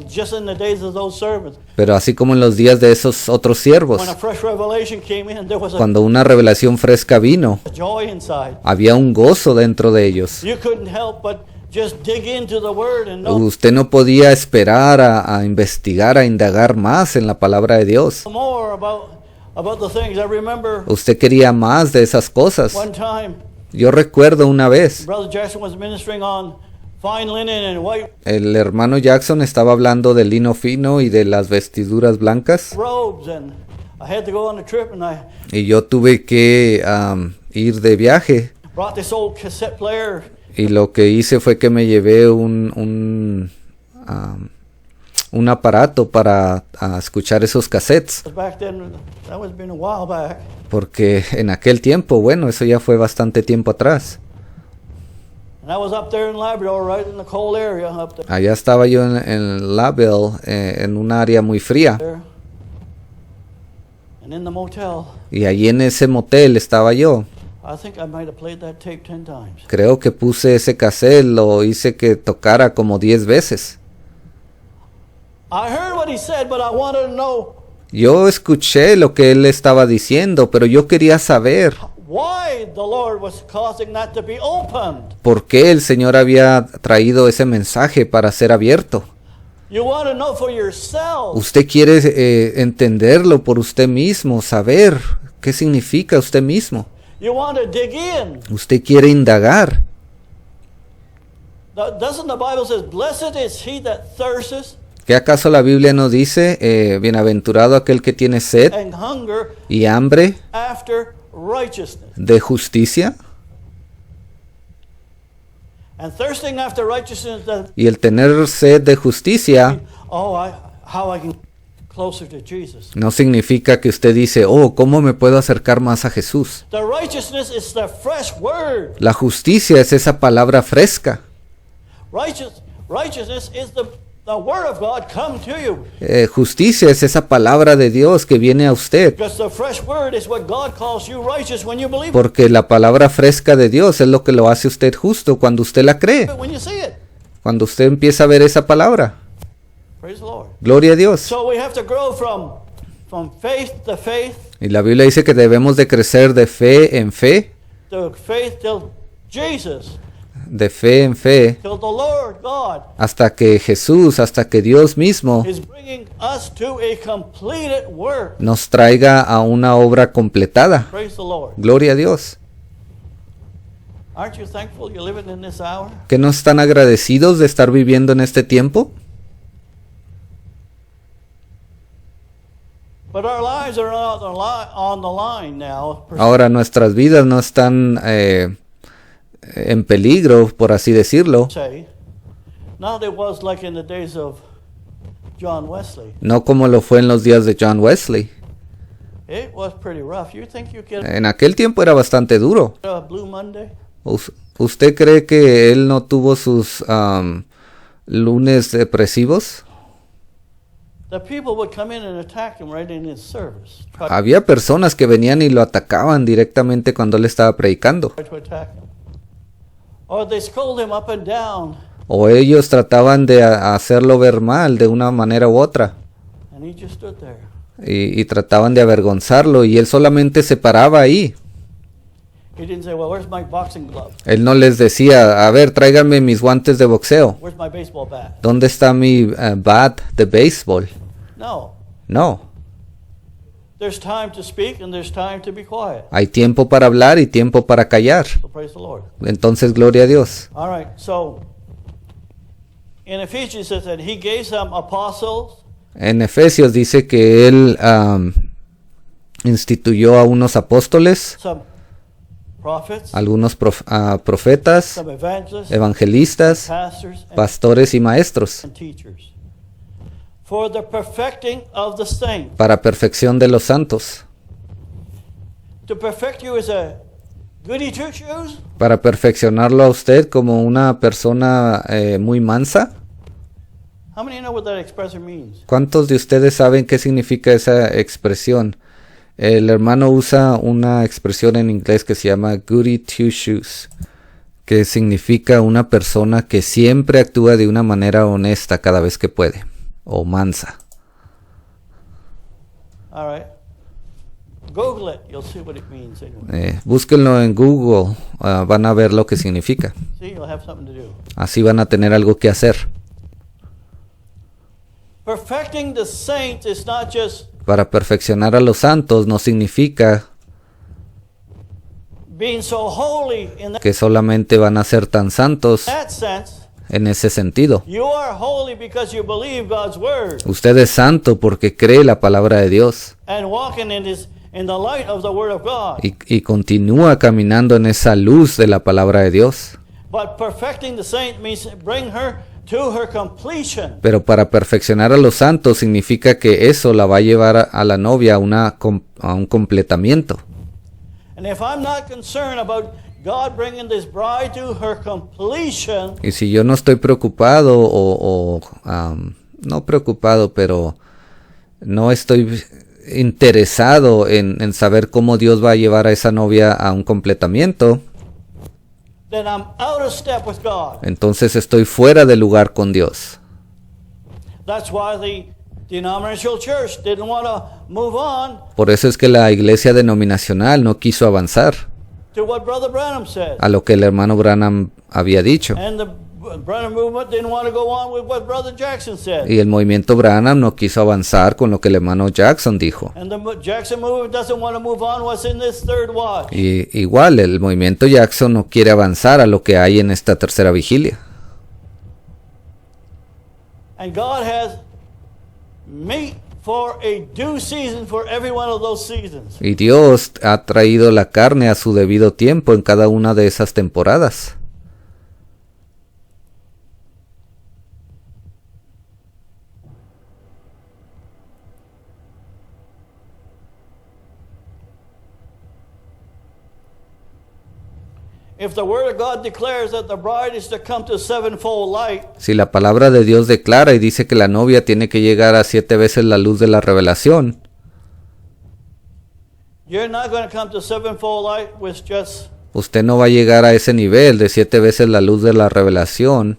just in the days of those servants, Pero así como en los días de esos otros siervos, when a fresh revelation came in, there was cuando una revelación fresca vino, a joy inside. había un gozo dentro de ellos. You couldn't help but just dig into the word and know Usted no podía esperar a investigar, a indagar más en la palabra de Dios. more about the things. I remember Usted quería más de esas cosas. one time Yo recuerdo una vez, Brother Jackson was ministering on fine linen and white el hermano Jackson estaba hablando del lino fino y de las vestiduras blancas, robes, and I had to go on a trip, and I y yo tuve que ir de viaje, brought this old cassette player. y lo que hice fue que me llevé un aparato para escuchar esos cassettes, Back then, that was been a while back. porque en aquel tiempo, bueno, eso ya fue bastante tiempo atrás. And I was up there in Labrador, right in the cold area up there. Allá estaba yo en Label, en un área muy fría, And in the motel, y allí en ese motel estaba yo. I think I might have played that tape 10 times. Creo que puse ese cassette, lo hice que tocara como 10 veces. I heard what he said, but I wanted to know Yo escuché lo que él estaba diciendo, pero yo quería saber why the Lord was causing that to be opened. por qué el Señor había traído ese mensaje para ser abierto. You want to know for yourself. Usted quiere entenderlo por usted mismo, saber qué significa usted mismo. You want to dig in. Usted quiere indagar. Doesn't the Bible say, "Blessed is he that thirsteth ¿Qué acaso la Biblia no dice, bienaventurado aquel que tiene sed and hunger y hambre after righteousness"? de justicia? And thirsting after righteousness, Y el tener sed de justicia how I can get closer to Jesus. no significa que usted dice, ¿cómo me puedo acercar más a Jesús? The righteousness is the fresh word. La justicia es esa palabra fresca. Righteousness is the word of God come to you. Justicia es esa palabra de Dios que viene a usted. Because the fresh word is what God calls you righteous when you believe Porque la palabra fresca de Dios es lo que lo hace usted justo cuando usted la cree. it, when you see it. Cuando usted empieza a ver esa palabra. Praise the Lord. Gloria a Dios. So we have to grow from faith to faith, Y la Biblia dice que debemos de crecer de fe en fe, to faith till Jesus, de fe en fe, till the Lord God hasta que Jesús, hasta que Dios mismo is bringing us to a completed work. nos traiga a una obra completada. Praise the Lord. Gloria a Dios. Aren't you thankful you're living in this hour? ¿Que no están agradecidos de estar viviendo en este tiempo? But our lives are on the line now. Ahora nuestras vidas no están en peligro, por así decirlo. Say, not it was like in the days of John Wesley. No como lo fue en los días de John Wesley. It was pretty rough. You think you get En aquel tiempo era bastante duro. a Blue Monday? ¿Usted cree que él no tuvo sus lunes depresivos? The people would come in and attack him right in his service. Había personas que venían y lo atacaban directamente cuando él estaba predicando. Try to attack him. Or they scold him up and down, O ellos trataban de hacerlo ver mal de una manera u otra. and he just stood there. Y trataban de avergonzarlo y él solamente se paraba ahí. He didn't say, "Well, where's my boxing glove? Él no les decía, a ver, tráiganme mis guantes de boxeo. Where's my baseball bat?" ¿Dónde está mi bat de béisbol? No. No. There's time to speak and there's time to be quiet. Hay tiempo para hablar y tiempo para callar. So praise the Lord. Entonces, gloria a Dios. All right. So in Ephesians it says that he gave some apostles, En Efesios dice que él instituyó a unos apóstoles, some prophets, algunos profetas, some evangelists, evangelistas, pastors, and pastores y maestros, teachers, for the perfecting of the saints. para perfección de los santos. To perfect you is a goody two shoes. Para perfeccionarlo a usted como una persona muy mansa. How many know what that expression means? ¿Cuántos de ustedes saben qué significa esa expresión? El hermano usa una expresión en inglés que se llama goody two shoes, que significa una persona que siempre actúa de una manera honesta cada vez que puede, o mansa. All right. Google it. You'll see what it means. Anyway. Búsquenlo en Google, van a ver lo que significa. See, you'll have something to do. Así van a tener algo que hacer. Perfecting the saints is not just Para perfeccionar a los santos no significa being so holy in que solamente van a ser tan santos that sense. en ese sentido. You are holy because you believe God's word Usted es santo porque cree la palabra de Dios and walking in the light of the word of God. y continúa caminando en esa luz de la palabra de Dios. But perfecting the saint means bring her to her completion. Pero para perfeccionar a los santos significa que eso la va a llevar a la novia a un completamiento. And if I'm not concerned about God bringing this bride to her completion, Y si yo no estoy preocupado no preocupado, pero no estoy interesado en saber cómo Dios va a llevar a esa novia a un completamiento, then I'm out of step with God. entonces estoy fuera de lugar con Dios. That's why the denominational church didn't want to move on Por eso es que la iglesia denominacional no quiso avanzar to what Brother Branham said. a lo que el hermano Branham había dicho. And the Branham movement didn't want to go on with what Brother Jackson said. Y el movimiento Branham no quiso avanzar con lo que el hermano Jackson dijo. And the Jackson movement doesn't want to move on what's in this third watch. Y igual el movimiento Jackson no quiere avanzar a lo que hay en esta tercera vigilia. And God has meat for a due season for every one of those seasons. Y Dios ha traído la carne a su debido tiempo en cada una de esas temporadas. If the word of God declares that the bride is to come to sevenfold light, Si la palabra de Dios declara y dice que la novia tiene que llegar a 7 veces la luz de la revelación, you're not going to come to sevenfold light with just usted no va a llegar a ese nivel de 7 veces la luz de la revelación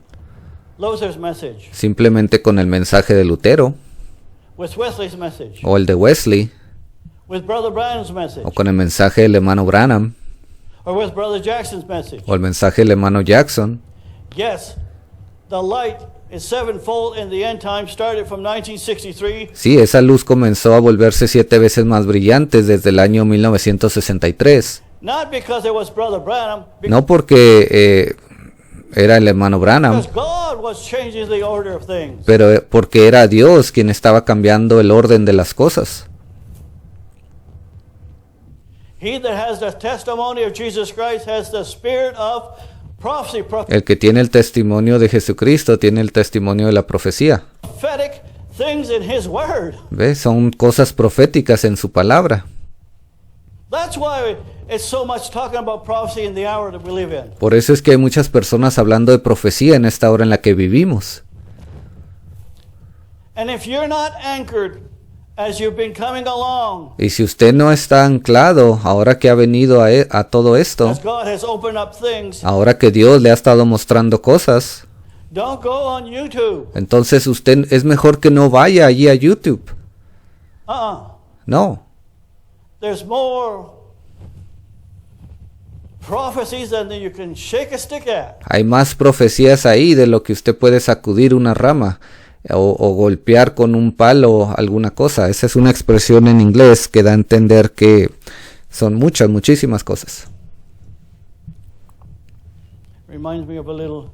Luther's message, simplemente con el mensaje de Lutero, with Wesley's message, o el de Wesley, with Brother Branham's message, o con el mensaje del hermano Branham, or with Brother Jackson's message. o el mensaje del hermano Jackson. Yes, the light is sevenfold in the end time, started from 1963. Sí, esa luz comenzó a volverse 7 veces más brillante desde el año 1963. Not because it was Brother Branham, No porque era el hermano Branham, because God was changing the order of things. pero porque era Dios quien estaba cambiando el orden de las cosas. He that has the testimony of Jesus Christ has the spirit of prophecy, El que tiene el testimonio de Jesucristo tiene el testimonio de la profecía. prophetic things in His Word. ¿Ves? Son cosas proféticas en su palabra. That's why it's so much talking about prophecy in the hour that we live in. Por eso es que hay muchas personas hablando de profecía en esta hora en la que vivimos. And if you're not anchored as you've been coming along, Y si usted no está anclado ahora que ha venido a todo esto, as God has opened up things, ahora que Dios le ha estado mostrando cosas, don't go on YouTube. entonces usted es mejor que no vaya allí a YouTube. No, There's more prophecies than you can shake a stick at. hay más profecías ahí de lo que usted puede sacudir una rama o golpear con un palo alguna cosa. Esa es una expresión en inglés que da a entender que son muchísimas cosas. Reminds me of a little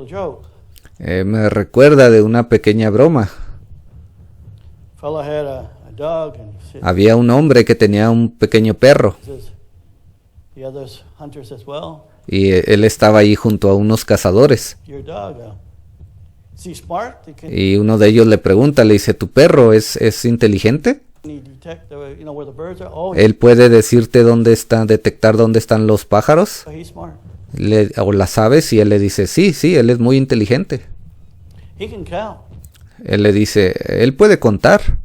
joke. Me recuerda de una pequeña broma. Fella had a dog and Había un hombre que tenía un pequeño perro says, the others hunters as well. y él estaba ahí junto a unos cazadores. Your dog, is he smart? Y uno de ellos le pregunta, le dice, ¿tu perro es inteligente? Can he detect where the birds are? Oh, Él puede decirte detectar dónde están los pájaros he's smart. o las aves, y él le dice, sí, él es muy inteligente. He can count. Él le dice, él puede contar,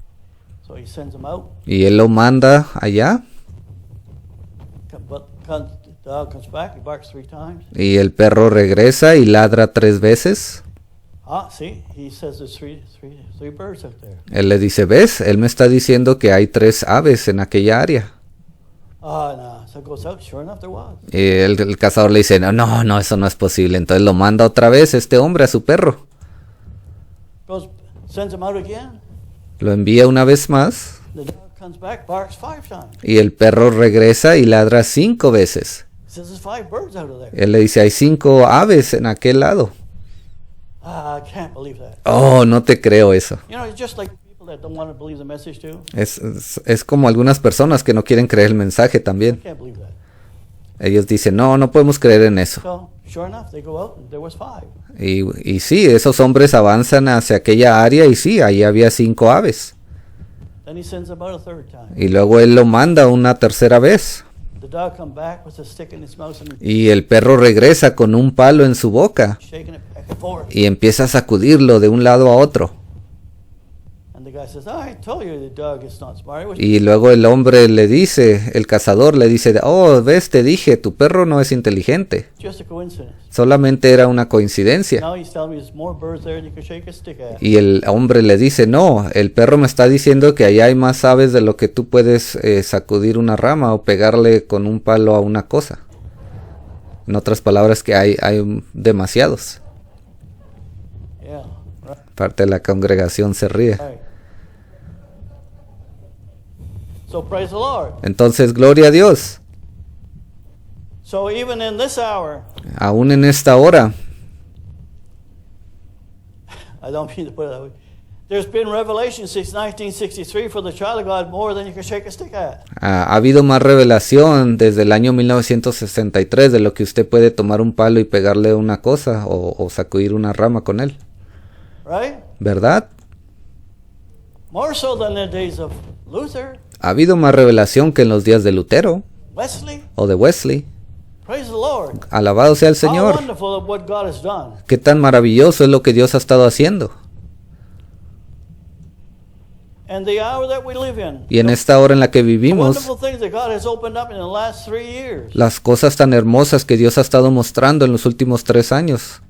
So he sends them out. y él lo manda allá, But the dog comes back. He barks 3 times. y el perro regresa y ladra 3 veces. See, he says there's three birds out there. Él le dice, ¿ves? Él me está diciendo que hay 3 aves en aquella área. No. So it goes out. Sure enough, there was. Y el cazador le dice, no, eso no es posible. Entonces lo manda otra vez este hombre a su perro. Sends him out again. Lo envía una vez más, The dog comes back, barks 5 times. y el perro regresa y ladra 5 veces. He says there's 5 birds out of there. Él le dice, hay 5 aves en aquel lado. I can't believe that. Oh, no te creo eso. It's just like people that don't want to believe the message too. Es como algunas personas que no quieren creer el mensaje I también. can't believe that. Ellos dicen, no podemos creer en eso. So, sure enough, they go out and there was 5. Y sí, esos hombres avanzan hacia aquella área y sí, ahí había 5 aves. Then he sends them out a 3rd time. Y luego él lo manda una tercera vez. The dog come back with a stick in his mouth and Y el perro regresa con un palo en su boca shaking it back and forth. y empieza a sacudirlo de un lado a otro. And the guy says, I told you the dog is not smart. It was Y luego el hombre le dice, el cazador le dice, oh, ves, te dije, tu perro no es inteligente. just a coincidence. Solamente era una coincidencia. Now he's telling me there's more birds there than you can shake a stick at. Y el hombre le dice, no, el perro me está diciendo que allá hay más aves de lo que tú puedes sacudir una rama o pegarle con un palo a una cosa. En otras palabras, que hay demasiados. Yeah, right. Parte de la congregación se ríe. Right. So praise the Lord. Entonces, gloria a Dios. So even in this hour, Aún en esta hora, I don't mean to put it that way, there's been revelation since 1963 for the child of God more than you can shake a stick at. ha habido más revelación desde el año 1963 de lo que usted puede tomar un palo y pegarle una cosa o sacudir una rama con él. Right? ¿Verdad? More so than the days of Luther, Ha habido más revelación que en los días de Lutero Wesley. o de Wesley. Praise the Lord. Alabado sea el How Señor. wonderful of what God has done. Qué tan maravilloso es lo que Dios ha estado haciendo. And the hour that we live in. Y en esta hora en la que The vivimos, wonderful things that God has opened up in the last 3 years. las cosas tan hermosas que Dios ha estado mostrando en los últimos 3 años.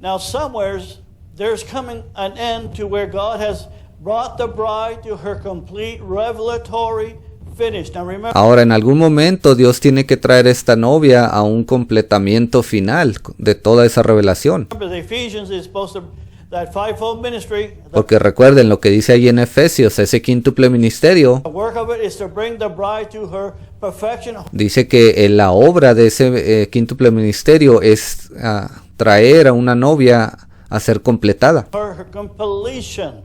Now somewheres there's coming an end to where God has brought the bride to her complete revelatory finish. Now remember, Ahora, en algún momento Dios tiene que traer esta novia a un completamiento final de toda esa revelación. the Ephesians is supposed to, that fivefold ministry, Porque recuerden lo que dice ahí en Efesios, ese quíntuple ministerio, the work of it is to bring the bride to her perfection, dice que la obra de ese quíntuple ministerio es traer a una novia a ser completada. her completion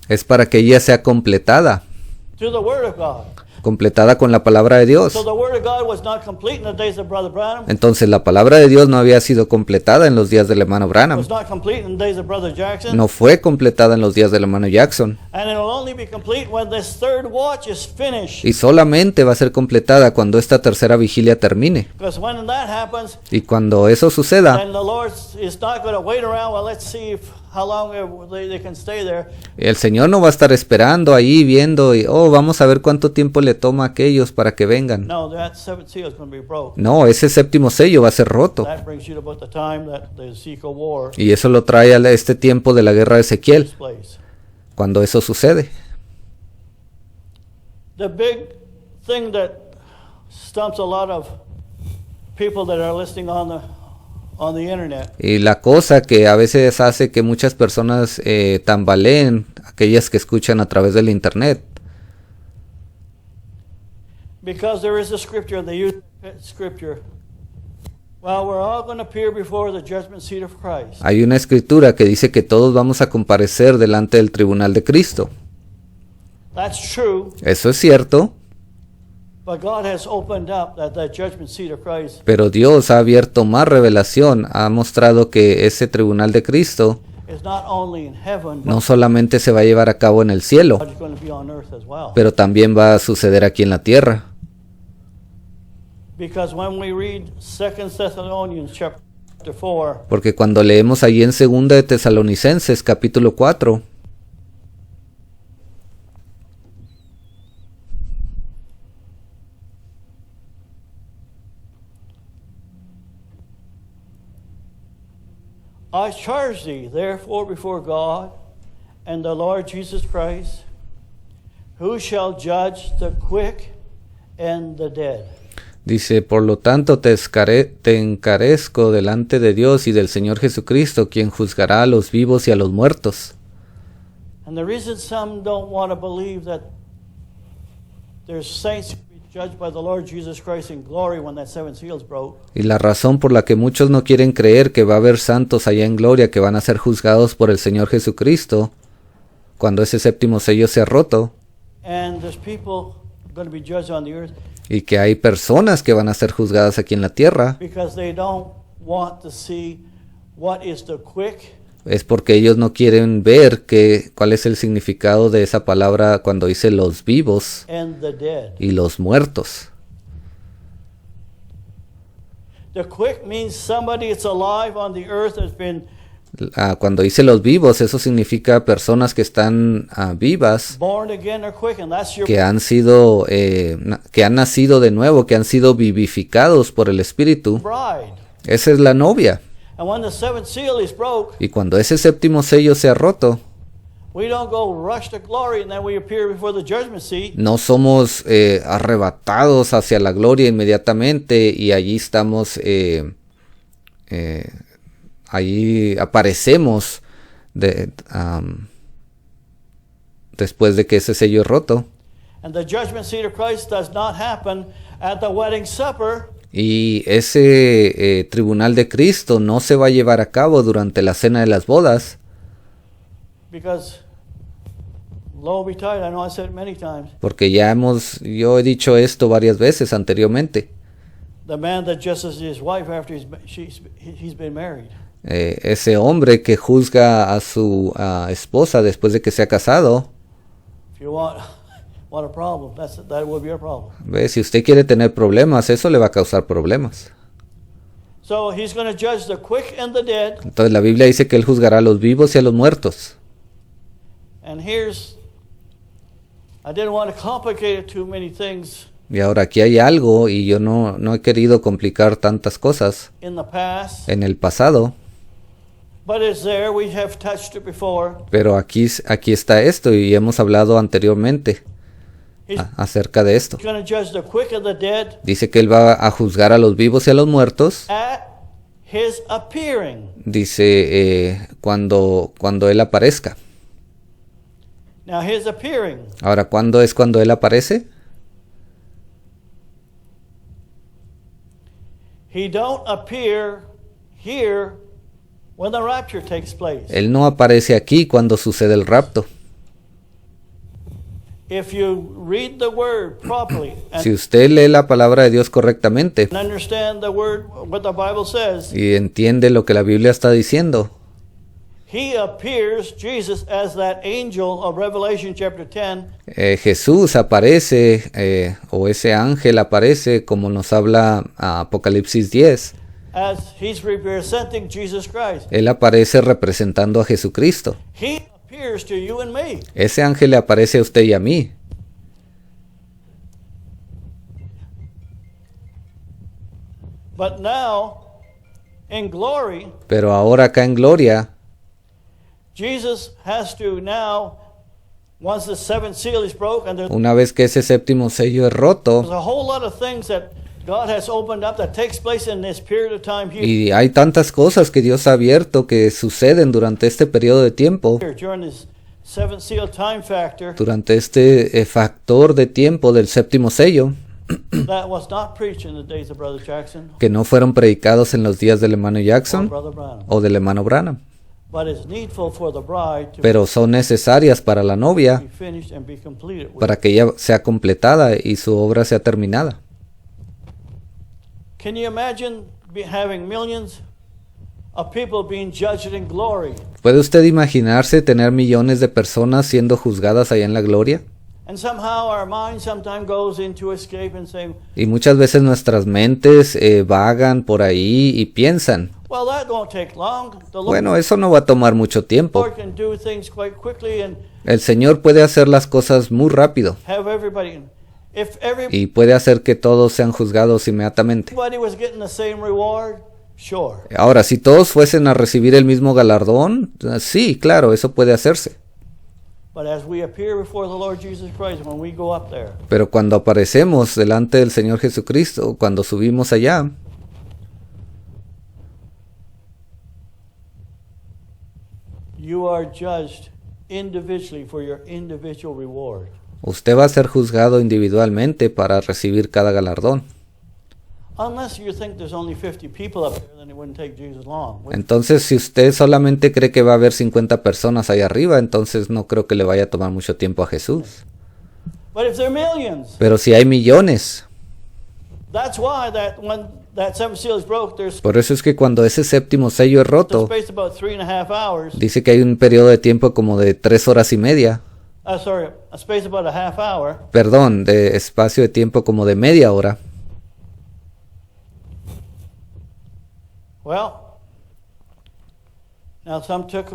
Es para que ella sea completada to the Word of God. completada con la palabra de Dios. So the Word of God was not complete in the days of Brother Branham. Entonces la palabra de Dios no había sido completada en los días del hermano Branham. Was not complete in the days of Brother Jackson. No fue completada en los días del hermano Jackson. And it will only be complete when this third watch is finished. Y solamente va a ser completada cuando esta tercera vigilia termine. Because when that happens, Y cuando eso suceda, then the Lord is not going to wait around. Well, let's see how long they can stay there. el Señor no va a estar esperando ahí viendo y, vamos a ver cuánto tiempo le toma a aquellos para que vengan. No, that seventh seal is going to be broke. No, ese séptimo sello va a ser roto. That brings you to about the time that the Ezekiel war Y eso lo trae a este tiempo de la guerra de Ezequiel, takes place. cuando eso sucede. The big thing that stumps a lot of people that are listening on the internet Y la cosa que a veces hace que muchas personas tambaleen, aquellas que escuchan a través del internet, because there is a scripture and they use scripture. Well, we're all going to appear before the judgment seat of Christ. hay una escritura que dice que todos vamos a comparecer delante del tribunal de Cristo. That's true, Eso es cierto, but God has opened up that judgment seat of Christ pero Dios ha abierto más revelación, ha mostrado que ese tribunal de Cristo is not only in heaven, no solamente se va a llevar a cabo en el cielo, but it's going to be on earth as well. pero también va a suceder aquí en la tierra. Because when we read 2 Thessalonians chapter 4, Porque cuando leemos allí en 2 de Tesalonicenses capítulo 4, I charge thee, therefore, before God and the Lord Jesus Christ, who shall judge the quick and the dead. dice, por lo tanto te encarezco delante de Dios y del Señor Jesucristo, quien juzgará a los vivos y a los muertos. And the reason some don't want to believe that there's saints to be judged by the Lord Jesus Christ in glory when that seven seals broke, Y la razón por la que muchos no quieren creer que va a haber santos allá en gloria que van a ser juzgados por el Señor Jesucristo, cuando ese séptimo sello sea roto, and there's people going to be judged on the earth y que hay personas que van a ser juzgadas aquí en la tierra, because they don't want to see what is the quick es porque ellos no quieren ver cuál es el significado de esa palabra cuando dice los vivos and the dead. y los muertos. The quick means somebody that's alive on the earth has been Cuando dice los vivos, eso significa personas que están vivas, born again or quick, and that's your que han sido, que han nacido de nuevo, que han sido vivificados por el Espíritu. bride. Esa es la novia. And when the seventh seal is broke, Y cuando ese séptimo sello sea roto, we don't go rush to glory and then we appear before the judgment seat. no somos arrebatados hacia la gloria inmediatamente y allí estamos, allí aparecemos después de que ese sello es roto. And the judgment seat of Christ does not happen at the wedding supper. Y ese tribunal de Cristo no se va a llevar a cabo durante la cena de las bodas, Because, lo betide, I know I said it many times, porque yo he dicho esto varias veces anteriormente. the man that judges his wife after he's been married. Ese hombre que juzga a su esposa después de que se ha casado, If you want a problem, that will be a problem. si usted quiere tener problemas, eso le va a causar problemas. So he's going to judge the quick and the dead. Entonces la Biblia dice que Él juzgará a los vivos y a los muertos. And I didn't want to complicate it too many things Y ahora aquí hay algo, y yo no he querido complicar tantas cosas in the past, en el pasado, but it's there. We have touched it before. pero aquí está esto, y hemos hablado anteriormente He's acerca de esto. going to judge the quick and the dead Dice que Él va a juzgar a los vivos y a los muertos. at his appearing. Dice cuando Él aparezca. Now, his appearing, Ahora, ¿cuándo es cuando Él aparece? he don't appear here when the rapture takes place. Él no aparece aquí cuando sucede el rapto. if you read the word properly and Si usted lee la palabra de Dios correctamente understand the word, what the Bible says, y entiende lo que la Biblia está diciendo, he appears, Jesus, as that angel of Revelation chapter 10, Jesús aparece, o ese ángel aparece, como nos habla Apocalipsis 10. as he's representing Jesus Christ. Él aparece representando a Jesucristo. He appears to you and me. Ese ángel le aparece a usted y a mí. But now, in glory, Pero ahora acá en gloria, Jesus has to now, once the seventh seal is broke, and there's una vez que ese séptimo sello es roto, a whole lot of things that God has opened up that takes place in this period of time here, y hay tantas cosas que Dios ha abierto que suceden durante este periodo de tiempo, during this seventh seal time factor, durante este factor de tiempo del séptimo sello, that was not preached in the days of Brother Jackson que no fueron predicados en los días del hermano or Jackson Brother Branham, o del hermano Branham, but is needful for the bride to pero son necesarias para la novia, be finished and be completed with. para que ella sea completada y su obra sea terminada. Can you imagine having millions of people being judged in glory? ¿Puede usted imaginarse tener millones de personas siendo juzgadas allá en la gloria? And somehow our mind sometimes goes into escape and saying, Y muchas veces nuestras mentes vagan por ahí y piensan, well, that won't take long. The bueno, eso no va a tomar mucho tiempo. Lord can do things quite quickly and El Señor puede hacer las cosas muy rápido have everybody. If y puede hacer que todos sean juzgados inmediatamente. everybody was getting the same reward, sure. Ahora, si todos fuesen a recibir el mismo galardón, sí, claro, eso puede hacerse. But as we appear before the Lord Jesus Christ, when we go up there, Pero cuando aparecemos delante del Señor Jesucristo, cuando subimos allá, you are judged individually for your individual reward. usted va a ser juzgado individualmente para recibir cada galardón. Unless you think there's only 50 people up there, then it wouldn't take Jesus long. Entonces, si usted solamente cree que va a haber 50 personas ahí arriba, entonces no creo que le vaya a tomar mucho tiempo a Jesús. But if there are millions, Pero si hay millones, that's why that when that seventh seal is broke, there's por eso es que cuando ese séptimo sello es a roto, space about 3.5 hours. dice que hay un periodo de tiempo como de 3 horas y media, Sorry, a space about a half hour. perdón, de espacio de tiempo como de media hora. Well, now some took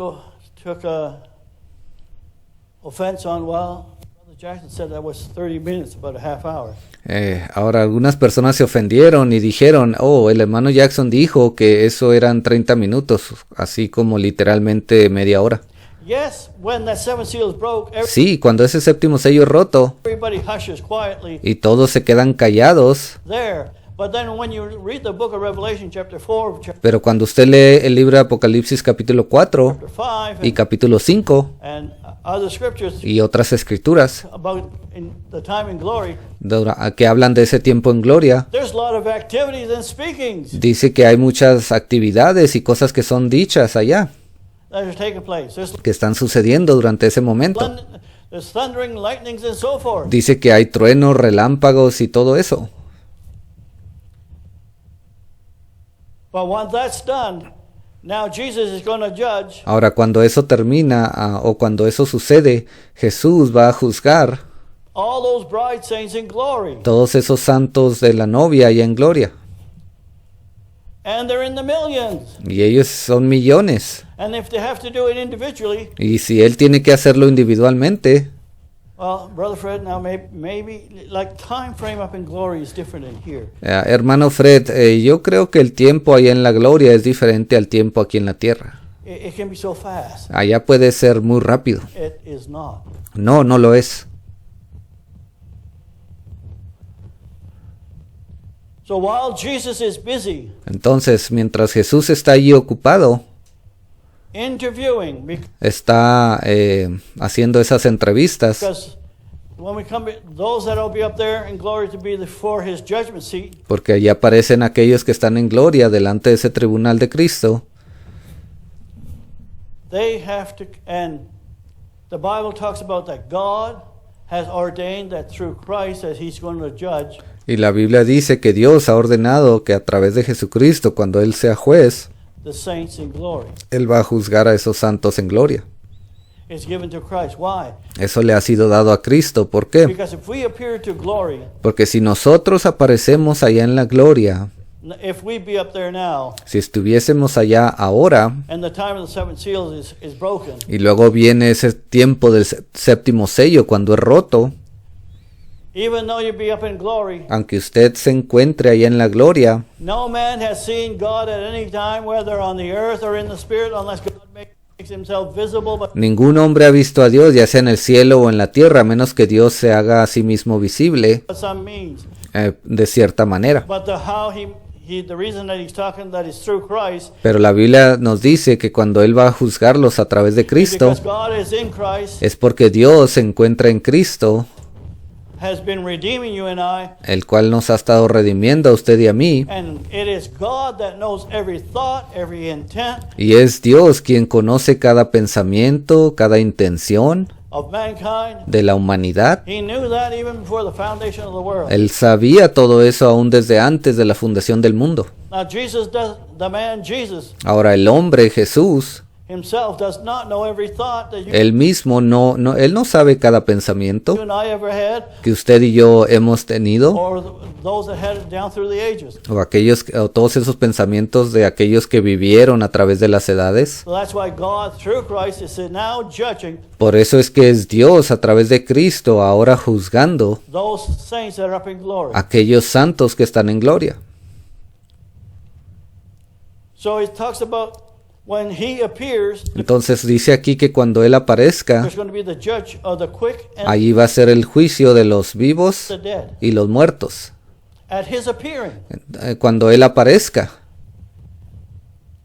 offense on, well, Brother Jackson said that was 30 minutes, about a half hour. Ahora algunas personas se ofendieron y dijeron, oh, el hermano Jackson dijo que eso eran 30 minutos, así como literalmente media hora. Yes, when that seventh seal is broke, Sí, cuando ese séptimo sello es roto everybody hushes quietly y todos se quedan callados, there. But then when you read the book of Revelation, chapter 4, chapter pero cuando usted lee el libro de Apocalipsis capítulo 4 5, y capítulo 5 and other scriptures y otras escrituras about in the time in glory, que hablan de ese tiempo en gloria, there's a lot of activities and speakings dice que hay muchas actividades y cosas que son dichas allá, that are taking place. que están sucediendo durante ese momento. There's thundering, lightnings, and so forth. Dice que hay truenos, relámpagos y todo eso. But once that's done, now Jesus is going to judge Ahora, cuando eso termina o cuando eso sucede, Jesús va a juzgar all those bride saints in glory. todos esos santos de la novia allá en gloria. And they're in the millions. Y ellos son millones. And if they have to do it individually, Y si él tiene que hacerlo individualmente, well, Brother Fred, now maybe like time frame up in glory is different in here. hermano Fred, yo creo que el tiempo allá en la gloria es diferente al tiempo aquí en la tierra. It can be so fast. Allá puede ser muy rápido. It is not. No, no lo es. So while Jesus is busy Entonces, mientras Jesús está allí ocupado, interviewing, está haciendo esas entrevistas, because when we come, those that will be up there in glory to be before his judgment seat, porque allí aparecen aquellos que están en gloria delante de ese tribunal de Cristo, they have to, and the Bible talks about that God has ordained that through Christ that he's going to judge Y la Biblia dice que Dios ha ordenado que a través de Jesucristo, cuando Él sea juez, the saints in glory. Él va a juzgar a esos santos en gloria. It's given to Christ. Why? Eso le ha sido dado a Cristo. ¿Por qué? Because if we appear to glory, Porque si nosotros aparecemos allá en la gloria, if we be up there now, si estuviésemos allá ahora, and the time of the seventh seal is broken, y luego viene ese tiempo del séptimo sello cuando es roto, even though you be up in glory, aunque usted se encuentre allá en la gloria, no man has seen God at any time, whether on the earth or in the spirit, unless God makes himself visible. But ningún hombre ha visto a Dios, ya sea en el cielo o en la tierra, a menos que Dios se haga a sí mismo visible some means. de cierta manera. But the reason that he's talking that is through Christ, Pero la Biblia nos dice que cuando Él va a juzgarlos a través de Cristo, because God is in Christ, es porque Dios se encuentra en Cristo, has been redeeming you and I, el cual nos ha estado redimiendo a usted y a mí, and it is God that knows every thought, every intent y es Dios quien conoce cada pensamiento, cada intención of mankind. de la humanidad. He knew that even before the foundation of the world. Él sabía todo eso aún desde antes de la fundación del mundo. Now the man Jesus Ahora el hombre Jesús, himself does not know every thought that él mismo él no sabe cada pensamiento you and I ever had, que usted y yo hemos tenido, or those that had it down through the ages. o todos esos pensamientos de aquellos que vivieron a través de las edades. So that's why God, through Christ, is now judging Por eso es que es Dios a través de Cristo ahora juzgando those saints that are up in glory. a aquellos santos que están en gloria. So it talks about when he appears, Entonces dice aquí que cuando Él aparezca, there's going to be the judge of the quick and allí va a ser el juicio de los vivos the dead. y los muertos. At his appearing. Cuando Él aparezca,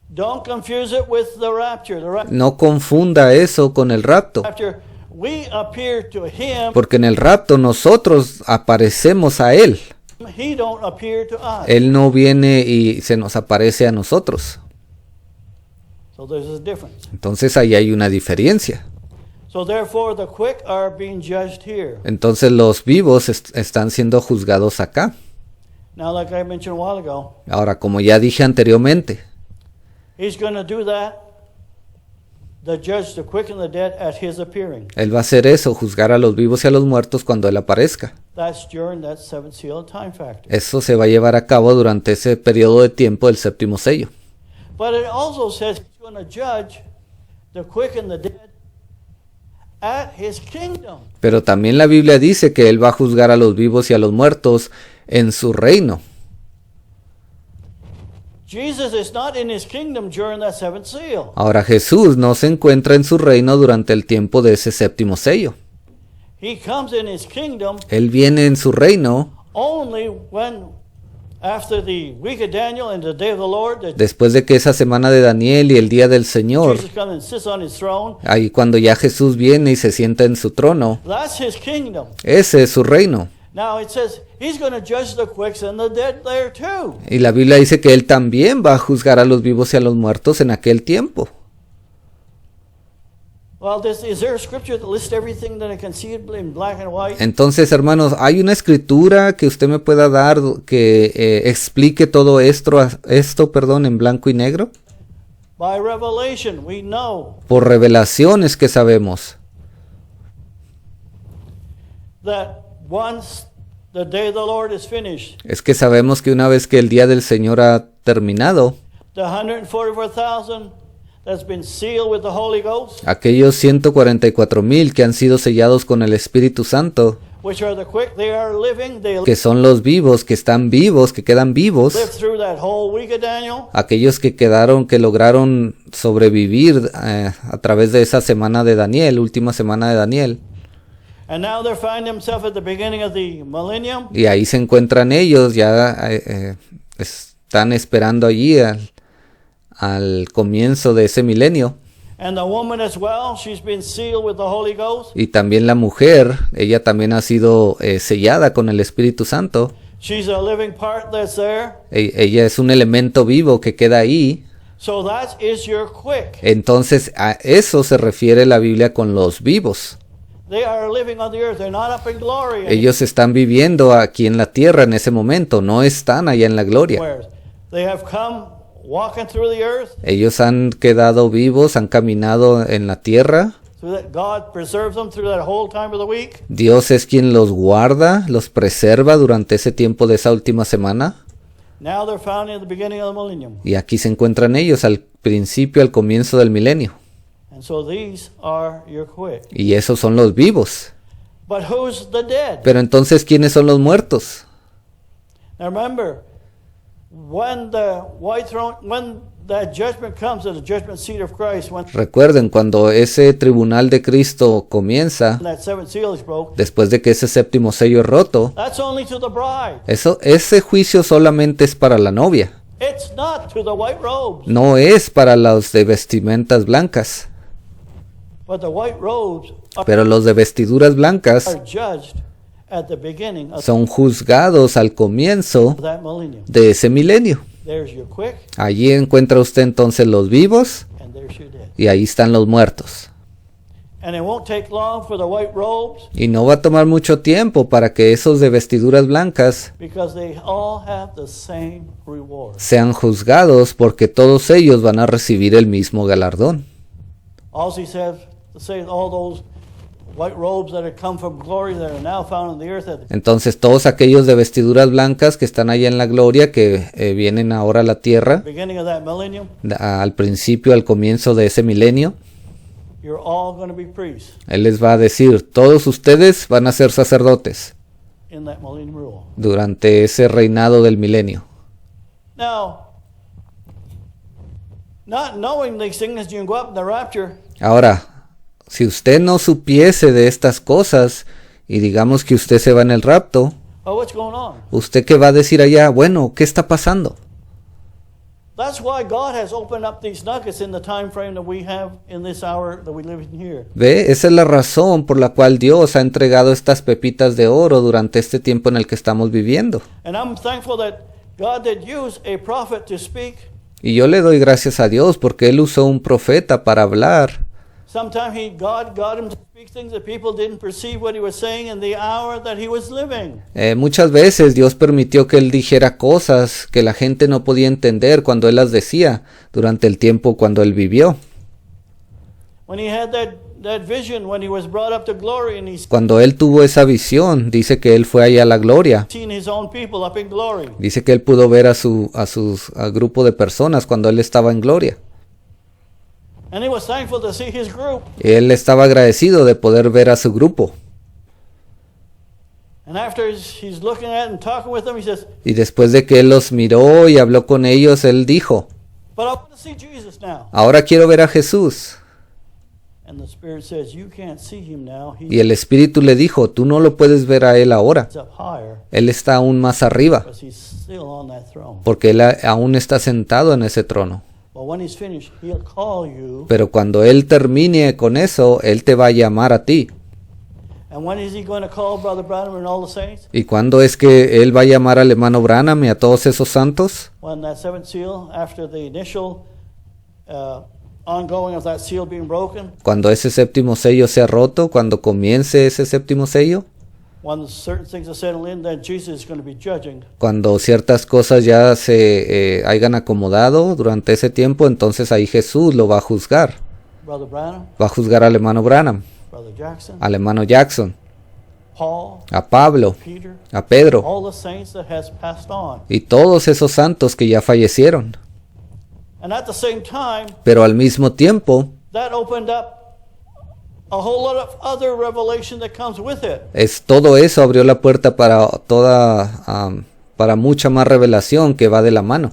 Don't confuse it with the rapture. no confunda eso con el rapto, Rapture, we appear to him, porque en el rapto nosotros aparecemos a Él. he don't appear to us. Él no viene y se nos aparece a nosotros. So there's a difference. Entonces ahí hay una diferencia. So therefore the quick are being judged here. Entonces los vivos están siendo juzgados acá. Now, like I mentioned a while ago, Ahora, como ya dije anteriormente, he's going to do that, the judge, the quick and the dead, at his appearing. Él va a hacer eso, juzgar a los vivos y a los muertos cuando Él aparezca. That's during that seventh seal time factor. Eso se va a llevar a cabo durante ese periodo de tiempo del séptimo sello. But it also says he's going to judge the quick and the dead at his kingdom. Pero también la Biblia dice que Él va a juzgar a los vivos y a los muertos en su reino. Jesus is not in his kingdom during that seventh seal. Ahora Jesús no se encuentra en su reino durante el tiempo de ese séptimo sello. He comes in his kingdom Él viene en su reino only when, after the week of Daniel and the day of the Lord, that después de que esa semana de Daniel y el día del Señor, Jesus comes and sits on his throne. ahí cuando ya Jesús viene y se sienta en su trono, That's his kingdom. ese es su reino. Now it says he's going to judge the quicks and the dead there too. Y la Biblia dice que Él también va a juzgar a los vivos y a los muertos en aquel tiempo. Well, is there a scripture that lists everything that I can see it in black and white? Entonces, hermanos, ¿hay una escritura que usted me pueda dar que explique todo esto en blanco y negro? By revelation, we know Por revelaciones que sabemos that once the day of the Lord is finished, es que sabemos que una vez que el día del Señor ha terminado, the 144,000 that's been sealed with the Holy Ghost, aquellos 144,000 que han sido sellados con el Espíritu Santo, which are the quick, they are living, they que son los vivos, que están vivos, que quedan vivos, lived through that whole week of Daniel, aquellos que lograron sobrevivir a través de esa semana de Daniel, última semana de Daniel, and now they find themselves at the beginning of the millennium, y ahí se encuentran ellos, ya están esperando allí al comienzo de ese milenio. and the woman as well, she's been sealed with the Holy Ghost. Y también la mujer, ella también ha sido sellada con el Espíritu Santo. She's a living part that's there. Ella es un elemento vivo que queda ahí. So that is your quick. Entonces a eso se refiere la Biblia con los vivos. They are living on the earth. They're not up in glory Ellos están viviendo aquí en la tierra en ese momento, no están allá en la gloria. anywhere. They have come walking through the earth, Ellos han quedado vivos, han caminado en la tierra. so that God preserves them through that whole time of the week. Dios es quien los guarda, los preserva durante ese tiempo de esa última semana. Now they're found in the beginning of the millennium. Y aquí se encuentran ellos al principio, al comienzo del milenio. And so these are your quick. Y esos son los vivos. But who's the dead? Pero entonces, ¿quiénes son los muertos? Now remember, when that judgment comes at the judgment seat of Christ, when Recuerden, cuando ese tribunal de Cristo comienza, that seventh seal is broke, después de que ese séptimo sello es roto, that's only to the bride. ese juicio solamente es para la novia. It's not to the white robes. No es para los de vestimentas blancas. But the white robes Pero los de vestiduras blancas are judged at the beginning of son juzgados al comienzo that millennium. de ese milenio. There's your quick Allí encuentra usted entonces los vivos and there's your dead. y ahí están los muertos. And it won't take long for the white robes, Y no va a tomar mucho tiempo para que esos de vestiduras blancas because they all have the same reward. sean juzgados, porque todos ellos van a recibir el mismo galardón. All he says to say all those white robes that have come from glory that are now found in the earth at the Entonces todos aquellos de vestiduras blancas que están allá en la gloria, que vienen ahora a la tierra, beginning of that millennium, al principio, al comienzo de ese milenio, you're all going to be priests Él les va a decir, todos ustedes van a ser sacerdotes in that millennium rule. durante ese reinado del milenio. Now, not knowing these things, you can go up in the rapture. Ahora, si usted no supiese de estas cosas y digamos que usted se va en el rapto, Oh, what's going on? ¿usted qué va a decir allá? Bueno, ¿qué está pasando? That's why God has opened up these nuggets in the time frame that we have in this hour that we live in here. ¿Ve? Esa es la razón por la cual Dios ha entregado estas pepitas de oro durante este tiempo en el que estamos viviendo. And I'm thankful that God did use a prophet to speak. Y yo le doy gracias a Dios porque Él usó un profeta para hablar. Sometimes God got him to speak things that people didn't perceive what he was saying in the hour that he was living. Muchas veces Dios permitió que Él dijera cosas que la gente no podía entender cuando Él las decía durante el tiempo cuando Él vivió. When he had that vision, when he was brought up to glory and he's Cuando Él tuvo esa visión, dice que Él fue allá a la gloria. seen his own people up in glory. Dice que Él pudo ver a su grupo de personas cuando Él estaba en gloria. And he was thankful to see his group. Él estaba agradecido de poder ver a su grupo. And after he's looking at and talking with them, he says, Y después de que Él los miró y habló con ellos, Él dijo, but I want to see Jesus now. ahora quiero ver a Jesús. And the Spirit says, you can't see him now. Y el Espíritu le dijo, tú no lo puedes ver a Él ahora. He's up higher Él está aún más arriba, because he's still on that throne. porque Él aún está sentado en ese trono. But when he's finished, he'll call you. Pero cuando Él termine con eso, Él te va a llamar a ti. And when is he going to call Brother Branham and all the saints? ¿Y cuándo es que Él va a llamar al hermano Branham y a todos esos santos? When that seventh seal, after the initial ongoing of that seal being broken, Cuando ese séptimo sello sea roto, cuando comience ese séptimo sello, when certain things are settled in, then Jesus is going to be judging. cuando ciertas cosas ya se hayan acomodado durante ese tiempo, entonces ahí Jesús lo va a juzgar. Brother Branham, Va a juzgar al hermano Branham, Brother Jackson, al hermano Jackson, Paul, a Pablo, Peter, a Pedro all the saints that has passed on. y todos esos santos que ya fallecieron. And at the same time, Pero al mismo tiempo, that opened up a whole lot of other revelation that comes with it. todo eso abrió la puerta para para mucha más revelación que va de la mano.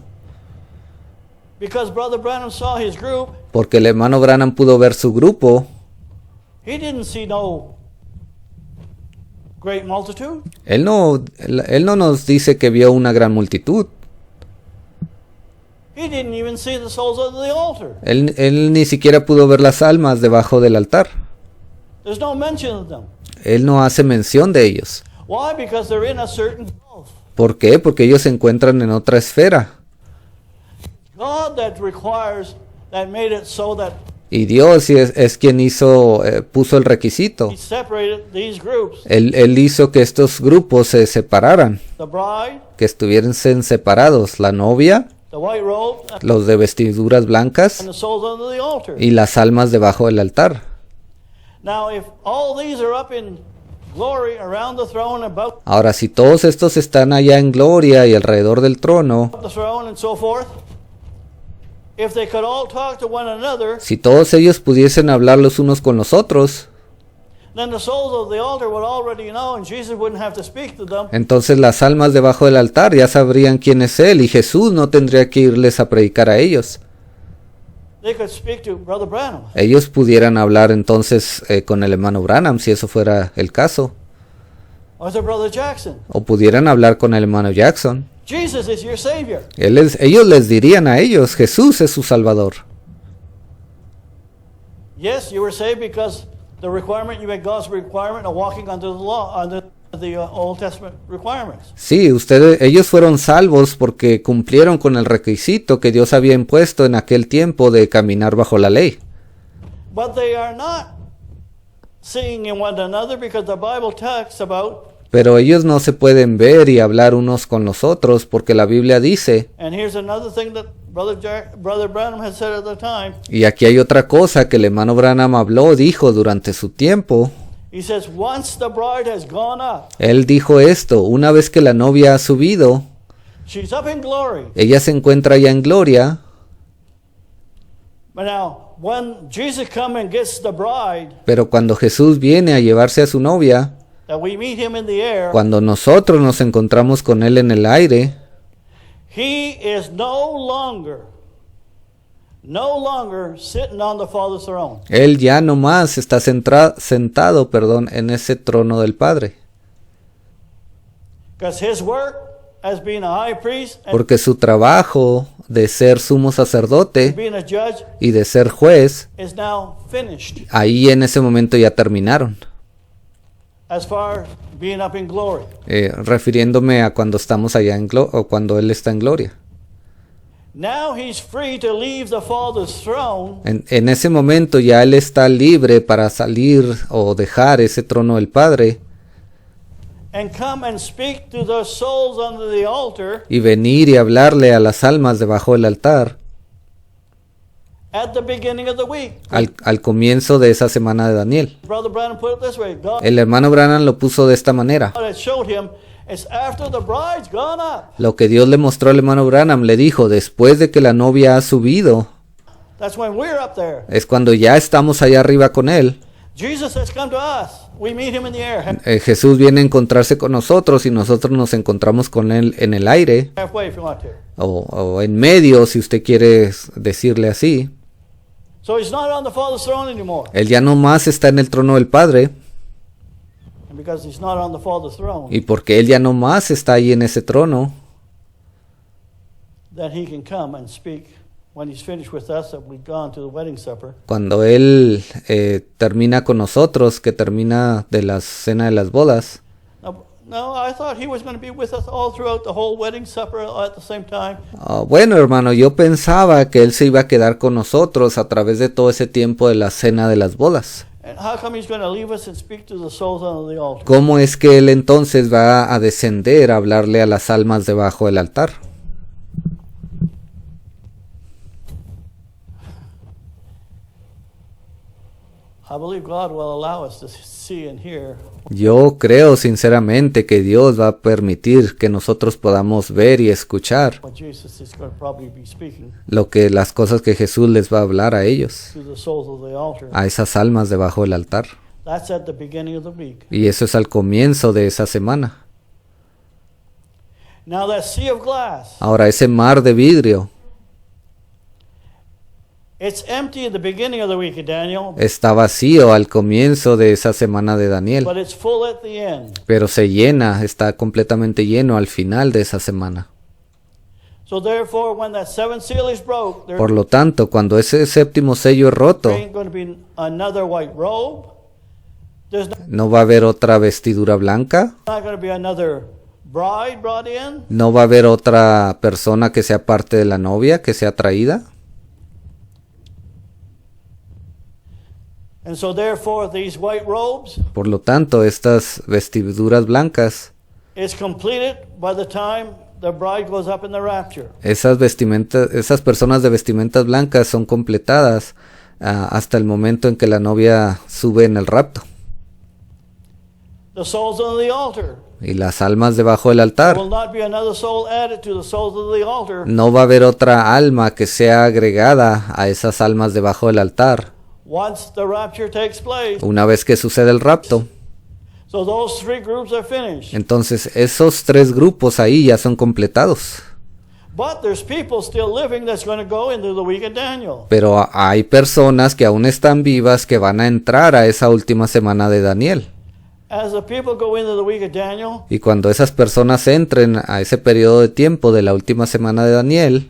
Because Brother Branham saw his group, Porque el hermano Branham pudo ver su grupo. he didn't see no great multitude. Él no nos dice que vio una gran multitud. He didn't even see the souls under the altar. Él ni siquiera pudo ver las almas debajo del altar. There's no mention of them. Él no hace mención de ellos. Why? Because they're in a certain gulf. ¿Por qué? Porque ellos se encuentran en otra esfera. God that requires, that made it so that Y Dios es quien puso el requisito. He separated these groups. Él hizo que estos grupos se separaran, The bride, que estuviesen separados, la novia, the white robe, los de vestiduras blancas and the souls under the altar. y las almas debajo del altar. Now, if all these are up in glory around the throne, about Ahora, si todos estos están allá en gloria y alrededor del trono, the throne and so forth, if they could all talk to one another, si todos ellos pudiesen hablar los unos con los otros, then the souls of the altar would already know, and Jesus wouldn't have to speak to them. entonces las almas debajo del altar ya sabrían quién es Él y Jesús no tendría que irles a predicar a ellos. They could speak to Brother Branham, Ellos pudieran hablar entonces con el hermano Branham si eso fuera el caso, or to Brother Jackson. o pudieran hablar con el hermano Jackson. Jesus is your Savior. Ellos les dirían a ellos, Jesús es su Salvador. Yes, you were saved because the requirement, you made God's requirement of walking under the law, under the Old Testament requirements. Sí, ellos fueron salvos porque cumplieron con el requisito que Dios había impuesto en aquel tiempo de caminar bajo la ley. But they are not seeing in one another because the Bible talks about, Pero ellos no se pueden ver y hablar unos con los otros porque la Biblia dice, and here's another thing that Brother Branham had said at the time. y aquí hay otra cosa que el hermano Branham dijo durante su tiempo. He says, once the bride has gone up, Él dijo esto, una vez que la novia ha subido, she's up in glory. ella se encuentra ya en gloria, But now, when Jesus comes and gets the bride, pero cuando Jesús viene a llevarse a su novia, that we meet him in the air, cuando nosotros nos encontramos con Él en el aire, he is no longer sitting on the Father's throne. Él ya no más está sentado en ese trono del Padre. Because his work as being a high priest and Porque su trabajo de ser sumo sacerdote being a judge y de ser juez, is now finished ahí en ese momento ya terminaron. as far as being up in glory. Refiriéndome a cuando estamos allá o cuando Él está en gloria. Now he's free to leave the Father's throne En ese momento ya Él está libre para salir o dejar ese trono del Padre and come and speak to the souls under the altar y venir y hablarle a las almas debajo del altar at the beginning of the week. al comienzo de esa semana de Daniel. Brother Branham put it this way. God El hermano Branham lo puso de esta manera. had showed him it's after the bride's gone up. Lo que Dios le mostró al hermano Branham, le dijo, después de que la novia ha subido, That's when we're up there. es cuando ya estamos allá arriba con Él. Jesus has come to us. We meet him in the air. Jesús viene a encontrarse con nosotros y nosotros nos encontramos con Él en el aire, Halfway if you want to. o en medio, si usted quiere decirle así. So he's not on the Father's throne anymore. Él ya no más está en el trono del Padre, And because he's not on the Father's throne, y porque Él ya no más está ahí en ese trono, then he can come and speak when he's finished with us, that we've gone to the wedding supper. cuando Él termina con nosotros, que termina de la cena de las bodas. No, I thought he was going to be with us all throughout the whole wedding supper at the same time. Bueno, hermano, yo pensaba que Él se iba a quedar con nosotros a través de todo ese tiempo de la cena de las bodas. And how come he's going to leave us and speak to the souls under the altar? ¿Cómo es que Él entonces va a descender a hablarle a las almas debajo del altar? I believe God will allow us to see and hear Yo creo sinceramente que Dios va a permitir que nosotros podamos ver y escuchar what Jesus is going to probably be speaking las cosas que Jesús les va a hablar a ellos, to the souls of the altar. a esas almas debajo del altar. That's at the beginning of the week. Y eso es al comienzo de esa semana. Now that sea of glass, Ahora, ese mar de vidrio it's empty at the beginning of the week, Daniel, está vacío al comienzo de esa semana de Daniel, but it's full at the end. pero se llena, está completamente lleno al final de esa semana. So therefore, when that seventh seal is broke, there Por lo tanto, cuando ese séptimo sello es roto, ain't going to be another white robe. There's no va a haber otra vestidura blanca, not going to be another bride brought in. no va a haber otra persona que sea parte de la novia, que sea traída. And so therefore these white robes Por lo tanto, estas vestiduras blancas, is completed by the time the bride goes up in the rapture. esas personas de vestimentas blancas son completadas hasta el momento en que la novia sube en el rapto. The souls on the altar. Y las almas debajo del altar. There will not be another soul added to the souls of the altar. No va a haber otra alma que sea agregada a esas almas debajo del altar Once the rapture takes place. una vez que sucede el rapto. So those three groups are finished. Entonces esos tres grupos ahí ya son completados. But there's people still living that's going to go into the week of Daniel. Pero hay personas que aún están vivas que van a entrar a esa última semana de Daniel. As the people go into the week of Daniel, Y cuando esas personas entren a ese periodo de tiempo de la última semana de Daniel,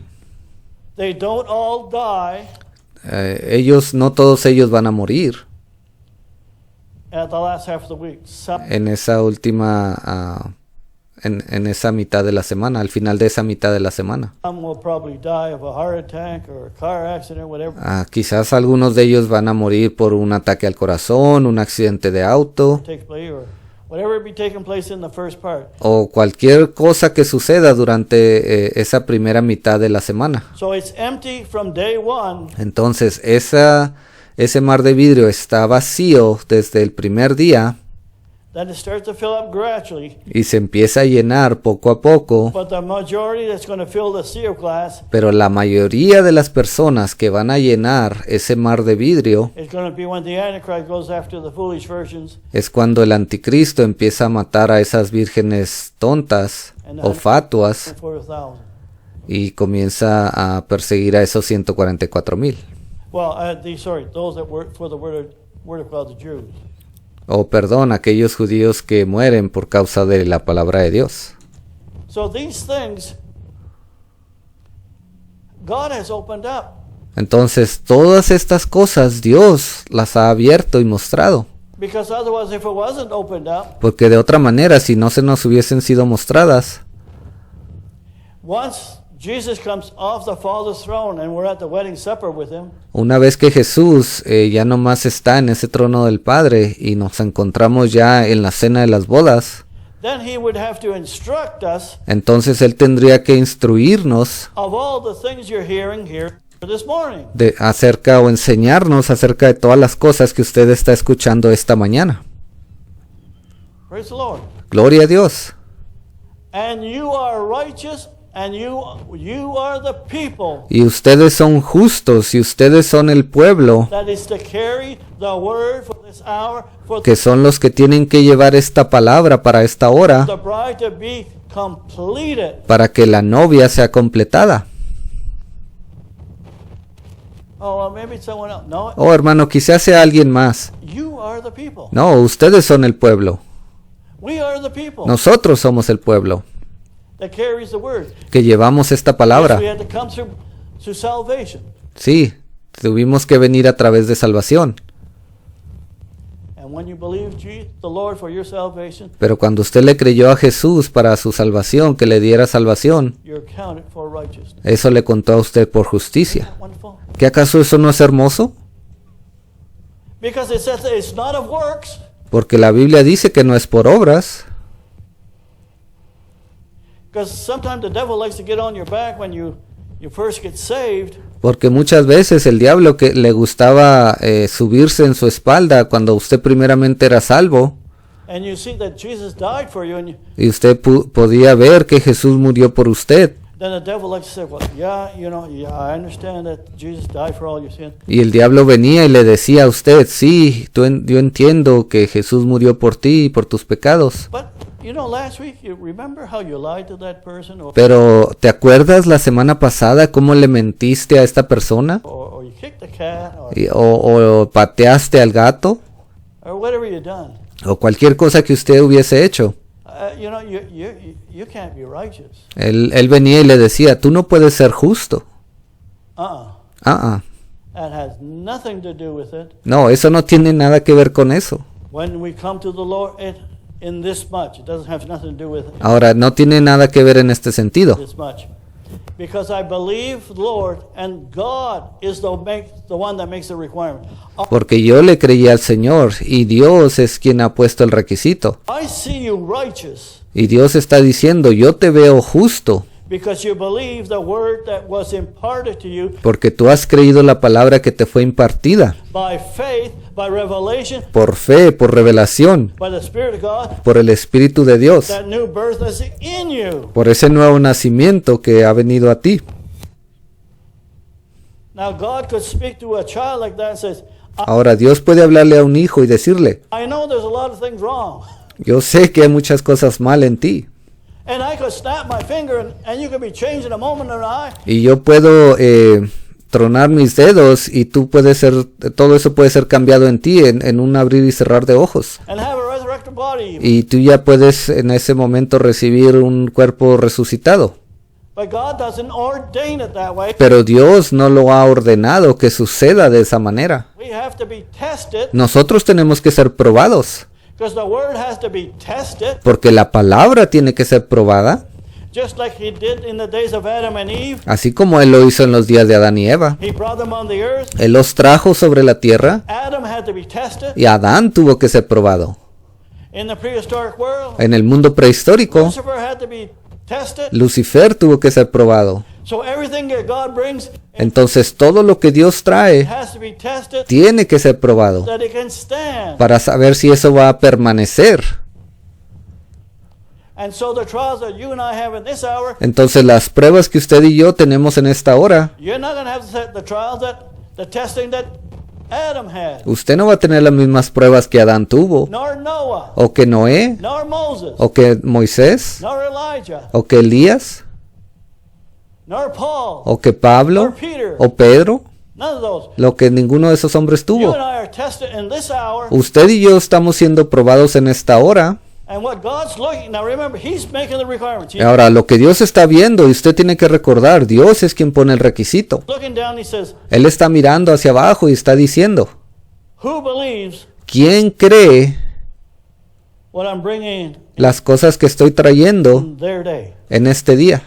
they don't all die no todos ellos van a morir at the last half of the week. Some en esa última, en esa mitad de la semana, al final de esa mitad de la semana. will probably die of a heart attack or a car accident, whatever. Quizás algunos de ellos van a morir por un ataque al corazón, un accidente de auto Takes place or whatever be taking place in the first part. o cualquier cosa que suceda durante esa primera mitad de la semana. So it's empty from day one Entonces ese mar de vidrio está vacío desde el primer día then it starts to fill up gradually. y se empieza a llenar poco a poco, But the majority that's going to fill the sea of glass pero la mayoría de las personas que van a llenar ese mar de vidrio is going to be when the Antichrist goes after the foolish virgins es cuando el anticristo empieza a matar a esas vírgenes tontas o fatuas for 1,000. y comienza a perseguir a esos 144,000. Well, those that work for the word of God, the Jews. O perdón, aquellos judíos que mueren por causa de la palabra de Dios. So these things God has opened up. Entonces todas estas cosas Dios las ha abierto y mostrado. Because otherwise, if it wasn't opened up, Porque de otra manera, si no se nos hubiesen sido mostradas, once Jesus comes off the Father's throne and we're at the wedding supper with him, una vez que Jesús ya nomás está en ese trono del Padre y nos encontramos ya en la cena de las bodas, then he would have to instruct us entonces Él tendría que instruirnos of all the things you're hearing here this morning. acerca o enseñarnos acerca de todas las cosas que usted está escuchando esta mañana. Praise the Lord. Gloria a Dios. And you are righteous, and you are the people Y ustedes son justos y ustedes son el pueblo that is to carry the word for this hour, for que son los que tienen que llevar esta palabra para esta hora, the bride to be completed. para que la novia sea completada. Oh, well, maybe it's someone else. No, Oh, hermano, quizás sea alguien más. you are the people. No, ustedes son el pueblo. We are the people Nosotros somos el pueblo that carries the word. que llevamos esta palabra. Yes, we had to come through salvation. Sí, tuvimos que venir a través de salvación. And when you believe the Lord for your salvation, Pero cuando usted le creyó a Jesús para su salvación, que le diera salvación, you're counted for righteousness. eso le contó a usted por justicia. Wonderful. ¿Qué acaso eso no es hermoso? Because it says that it's not of works. Porque la Biblia dice que no es por obras. Because sometimes the devil likes to get on your back when you first get saved. Porque muchas veces el diablo que le gustaba subirse en su espalda cuando usted primeramente era salvo, And you see that Jesus died for you, and y usted podía ver que Jesús murió por usted. then the devil likes to say, well, yeah, I understand that Jesus died for all your sins. Y el diablo venía y le decía a usted, sí, yo entiendo que Jesús murió por ti y por tus pecados. But, last week, you remember how you lied to that person? Pero, ¿te acuerdas la semana pasada cómo le mentiste a esta persona? Or you kicked the cat, O pateaste al gato? or whatever you done. O cualquier cosa que usted hubiese hecho. You can't be righteous. Él venía y le decía, tú no puedes ser justo. That has nothing to do with it. No, eso no tiene nada que ver con eso. When we come to the Lord in this much, it doesn't have nothing to do with it. Ahora, no tiene nada que ver en este sentido. This much. Because I believe the Lord, and God is the one that makes the requirement. Porque yo le creí al Señor y Dios es quien ha puesto el requisito. I see you righteous Y Dios está diciendo, yo te veo justo, because you believe the word that was imparted to you porque tú has creído la palabra que te fue impartida, by faith, by revelation, por fe, por revelación, by the Spirit of God. por el Espíritu de Dios, That new birth is in you. por ese nuevo nacimiento que ha venido a ti. Now God could speak to a child like that and says, Ahora Dios puede hablarle a un hijo y decirle, I know there's a lot of things wrong. yo sé que hay muchas cosas mal en ti, And I could snap my finger and you could be changed in a moment or an eye. y yo puedo tronar mis dedos y tú puedes ser, todo eso puede ser cambiado en ti en un abrir y cerrar de ojos. And have a resurrected body. Y tú ya puedes en ese momento recibir un cuerpo resucitado. But God doesn't ordain it that way. Pero Dios no lo ha ordenado que suceda de esa manera. We have to be tested Nosotros tenemos que ser probados, because the word has to be tested, porque la palabra tiene que ser probada, just like he did in the days of Adam and Eve. así como Él lo hizo en los días de Adán y Eva. He brought them on the earth. Él los trajo sobre la tierra Adam had to be tested y Adán tuvo que ser probado. in the prehistoric world. En el mundo prehistórico, Lucifer had to be tested. Lucifer tuvo que ser probado. So everything that God brings Entonces todo lo que Dios trae has to be tested tiene que ser probado that it can stand. para saber si eso va a permanecer. And so the trials that you and I have in this hour, Entonces las pruebas que usted y yo tenemos en esta hora, you're not going to have the trials the testing that Adam had, usted no va a tener las mismas pruebas que Adán tuvo, nor Noah, o que Noé, nor Moses, o que Moisés, nor Elijah, o que Elías, nor Paul, o que Pablo, nor Peter. o Pedro, None of those. lo que ninguno de esos hombres You tuvo. and I are tested in this hour, Usted y yo estamos siendo probados en esta hora. and what God's looking, now remember, He's making the requirements. He's Ahora, lo que Dios está viendo, y usted tiene que recordar, Dios es quien pone el requisito. looking down, He says, Él está mirando hacia abajo y está diciendo, who believes ¿quién cree what I'm bringing las cosas que estoy trayendo in their day? en este día?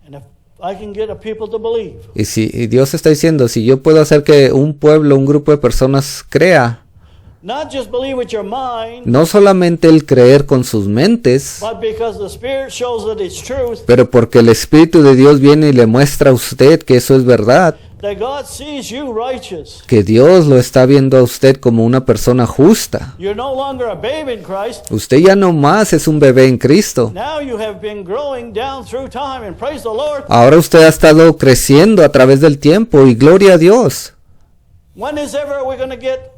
And if I can get a people to believe, Y Dios está diciendo, si yo puedo hacer que un pueblo, un grupo de personas crea, not just believe with your mind, no solamente el creer con sus mentes, but because the Spirit shows that it's truth, pero porque el Espíritu de Dios viene y le muestra a usted que eso es verdad, that God sees you righteous. que Dios lo está viendo a usted como una persona justa. You're no longer a babe in Christ. Usted ya no más es un bebé en Cristo. Now you have been growing down through time, and praise the Lord. Ahora usted ha estado creciendo a través del tiempo y gloria a Dios. When is ever we going to get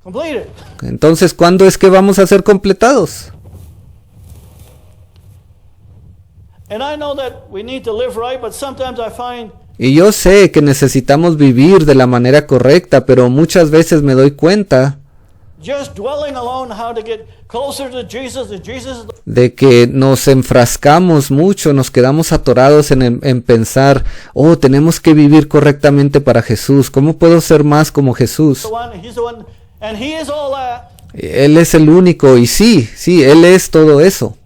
completed? Entonces, ¿cuándo es que vamos a ser completados? And I know that we need to live right, but sometimes I find Y yo sé que necesitamos vivir de la manera correcta, pero muchas veces me doy cuenta just dwelling alone how to get closer to Jesus, and Jesus, de que nos enfrascamos mucho, nos quedamos atorados en pensar, oh, tenemos que vivir correctamente para Jesús. ¿Cómo puedo ser más como Jesús? He's the one, and He is all that. Él es el único y sí, Él es todo eso.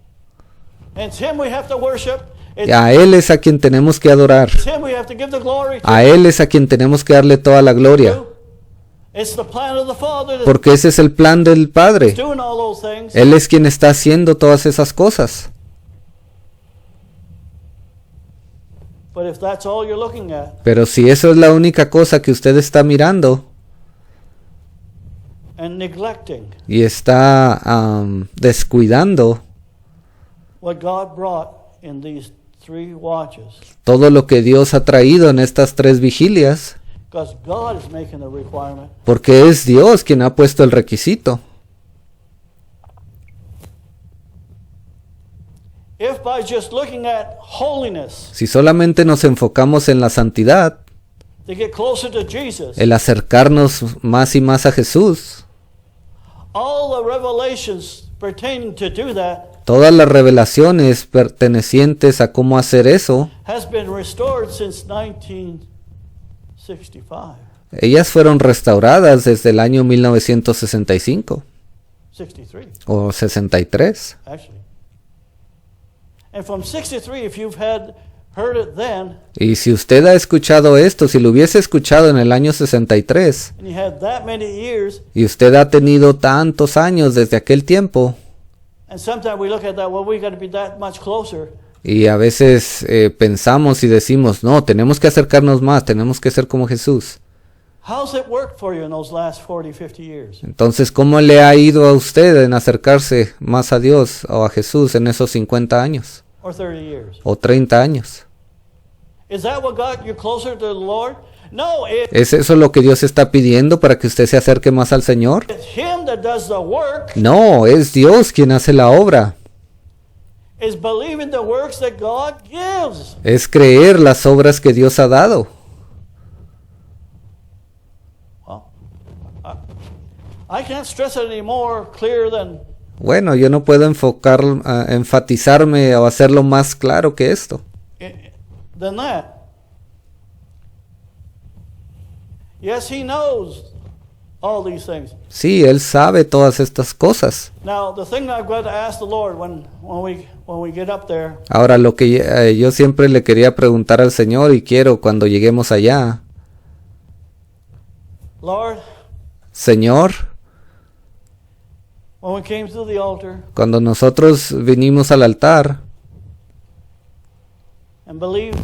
And it's Him we have to worship. Y a Él es a quien tenemos que adorar. It's Him we have to give the glory to. A Él es a quien tenemos que darle toda la gloria. It's the plan of the Father that's Porque ese es el plan del Padre. doing all those things. Él es quien está haciendo todas esas cosas. But if that's all you're looking at, Pero si eso es la única cosa que usted está mirando and neglecting y está descuidando what God brought in these 3 watches, todo lo que Dios ha traído en estas 3 vigilias, because God is making the requirement, porque es Dios quien ha puesto el requisito. if by just looking at holiness Si solamente nos enfocamos en la santidad, to get closer to Jesus, el acercarnos más y más a Jesús, all the revelations pertaining to do that todas las revelaciones pertenecientes a cómo hacer eso, has been restored since 1965, ellas fueron restauradas desde el año 1965 63 o 63. actually. And from 63, if you've heard it then, Y si usted ha escuchado esto, si lo hubiese escuchado en el año 63, and you had that many years, y usted ha tenido tantos años desde aquel tiempo, and sometimes we look at that, well, we got to be that much closer. y a veces pensamos y decimos, no, tenemos que acercarnos más, tenemos que ser como Jesús. How's it worked for you in those last 40, 50 years? Entonces, ¿cómo le ha ido a usted en acercarse más a Dios o a Jesús en esos 50 años Or 30 years? o 30 años? Is that what got you closer to the Lord? No, ¿Es eso lo que Dios está pidiendo para que usted se acerque más al Señor? it's Him that does the work, No, es Dios quien hace la obra. is believing the works that God gives. Es creer las obras que Dios ha dado. Well, I can't stress it any more clear than Bueno, yo no puedo enfatizarme o hacerlo más claro que esto. than that. Yes, He knows all these things. Sí, Él sabe todas estas cosas. Now, the thing I've got to ask the Lord when we get up there, Ahora, lo que yo siempre le quería preguntar al Señor y quiero cuando lleguemos allá, Lord, Señor, when we came to the altar cuando nosotros vinimos al altar and believed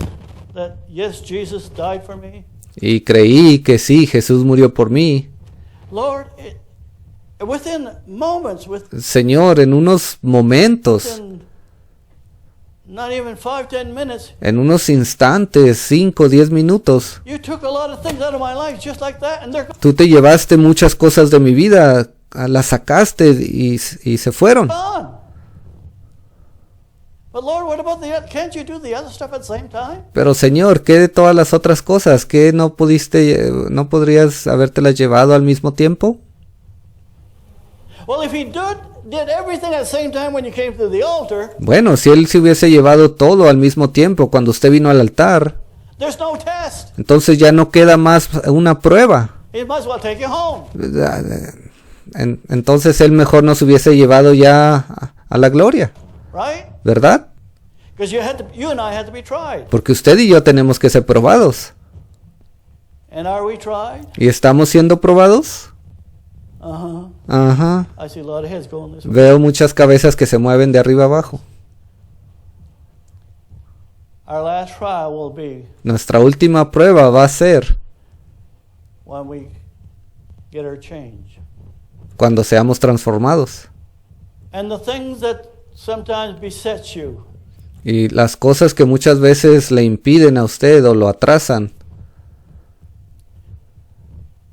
that yes, Jesus died for me, y creí que sí, Jesús murió por mí, Lord, within moments, Señor, en unos momentos, within not even 5, 10 minutes, en unos instantes, 5, 10 minutos, you took a lot of things out of my life just like that, and they're tú te llevaste muchas cosas de mi vida, las sacaste y se fueron. gone. But Lord, what about can't you do the other stuff at the same time? Pero Señor, ¿qué de todas las otras cosas? ¿Qué no podrías habértelas llevado al mismo tiempo? Well, if He did everything at the same time when you came to the altar, Bueno, si Él se hubiese llevado todo al mismo tiempo cuando usted vino al altar, there's no test. entonces ya no queda más una prueba. He might as well take you home. Entonces Él mejor nos hubiese llevado ya a la gloria, Right? ¿verdad? Because you and I had to be tried. Porque usted y yo tenemos que ser probados. And are we tried? ¿Y estamos siendo probados? Uh-huh. Ajá. I see a lot of heads going this way. Veo muchas cabezas que se mueven de arriba abajo. Our last trial will be Nuestra última prueba va a ser when we get our change. cuando seamos transformados. And the things that sometimes beset you, Y las cosas que muchas veces le impiden a usted o lo atrasan,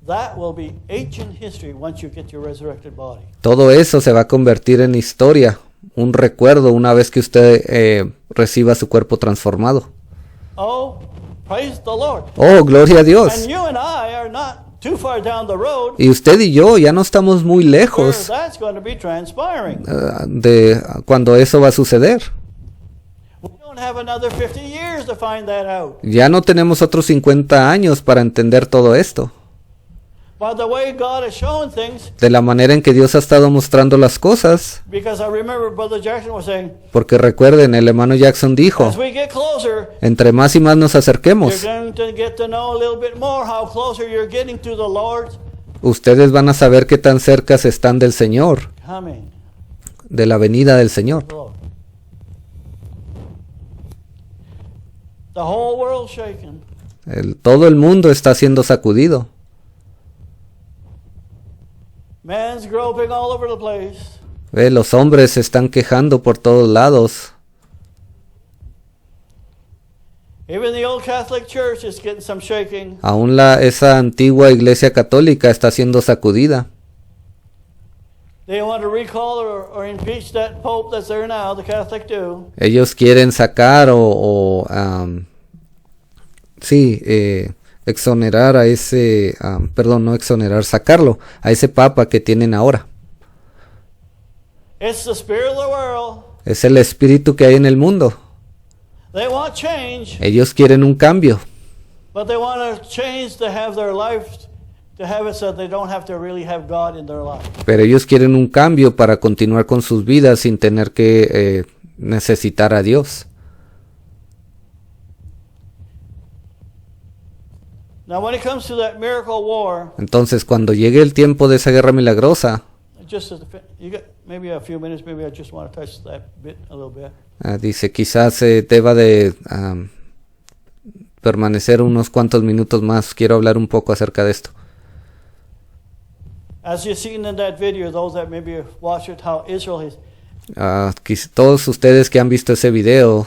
that will be ancient history once you get your resurrected body. todo eso se va a convertir en historia, un recuerdo una vez que usted reciba su cuerpo transformado. Oh, praise the Lord. Oh, gloria a Dios. And you and I are not too far down the road Y usted y yo ya no estamos muy where lejos that's going to be transpiring. de cuando eso va a suceder. We don't have another 50 years to find that out. Ya no tenemos otros 50 años para entender todo esto. By the way God has shown things, De la manera en que Dios ha estado mostrando las cosas. because I remember Brother Jackson was saying, Porque recuerden, el hermano Jackson dijo, as we get closer, entre más y más nos you're acerquemos, going to get to know a little bit more how closer you're getting to the Lord ustedes van a saber qué tan cerca se están del Señor, coming. de la venida del Señor. Lord. The whole world shaking. Todo el mundo está siendo sacudido. Man's groping all over the place. Ve, los hombres se están quejando por todos lados. Even the old Catholic Church is getting some shaking. Aún esa antigua iglesia católica está siendo sacudida. They want to recall or impeach that Pope that's there now, the Catholic do. Ellos quieren sacar exonerar a ese, no exonerar, sacarlo a ese papa que tienen ahora. It's the spirit of the world. Es el espíritu que hay en el mundo. They want change, Ellos quieren un cambio, but they want to change to have their life, to have it so they don't have to really have God in their life. pero ellos quieren un cambio para continuar con sus vidas sin tener que necesitar a Dios. Now, when it comes to that miracle war, Entonces, cuando llegue el tiempo de esa guerra milagrosa, just as you got maybe a few minutes, maybe I just want to touch that bit a little bit. dice, quizás deba de permanecer unos cuantos minutos más. Quiero hablar un poco acerca de esto. As you've seen in that video, those that maybe watch it, how Israel is. Todos ustedes que han visto ese video,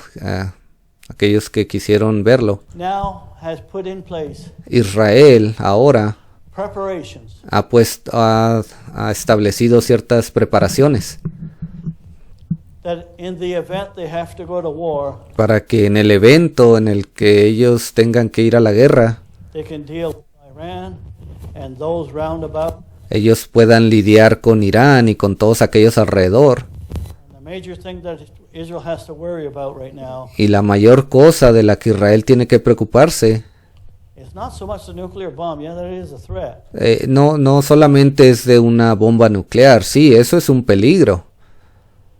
aquellos que quisieron verlo, Now has put in place Israel ahora preparations ha establecido ciertas preparaciones that in the event they have to go to war, para que en el evento en el que ellos tengan que ir a la guerra, they can deal with Iran and those round about. ellos puedan lidiar con Irán y con todos aquellos alrededor. And the major thing that Israel has to worry about right now Y la mayor cosa de la que Israel tiene que preocuparse is not so much the nuclear bomb. Yeah, that is a threat. no solamente es de una bomba nuclear. Sí, eso es un peligro.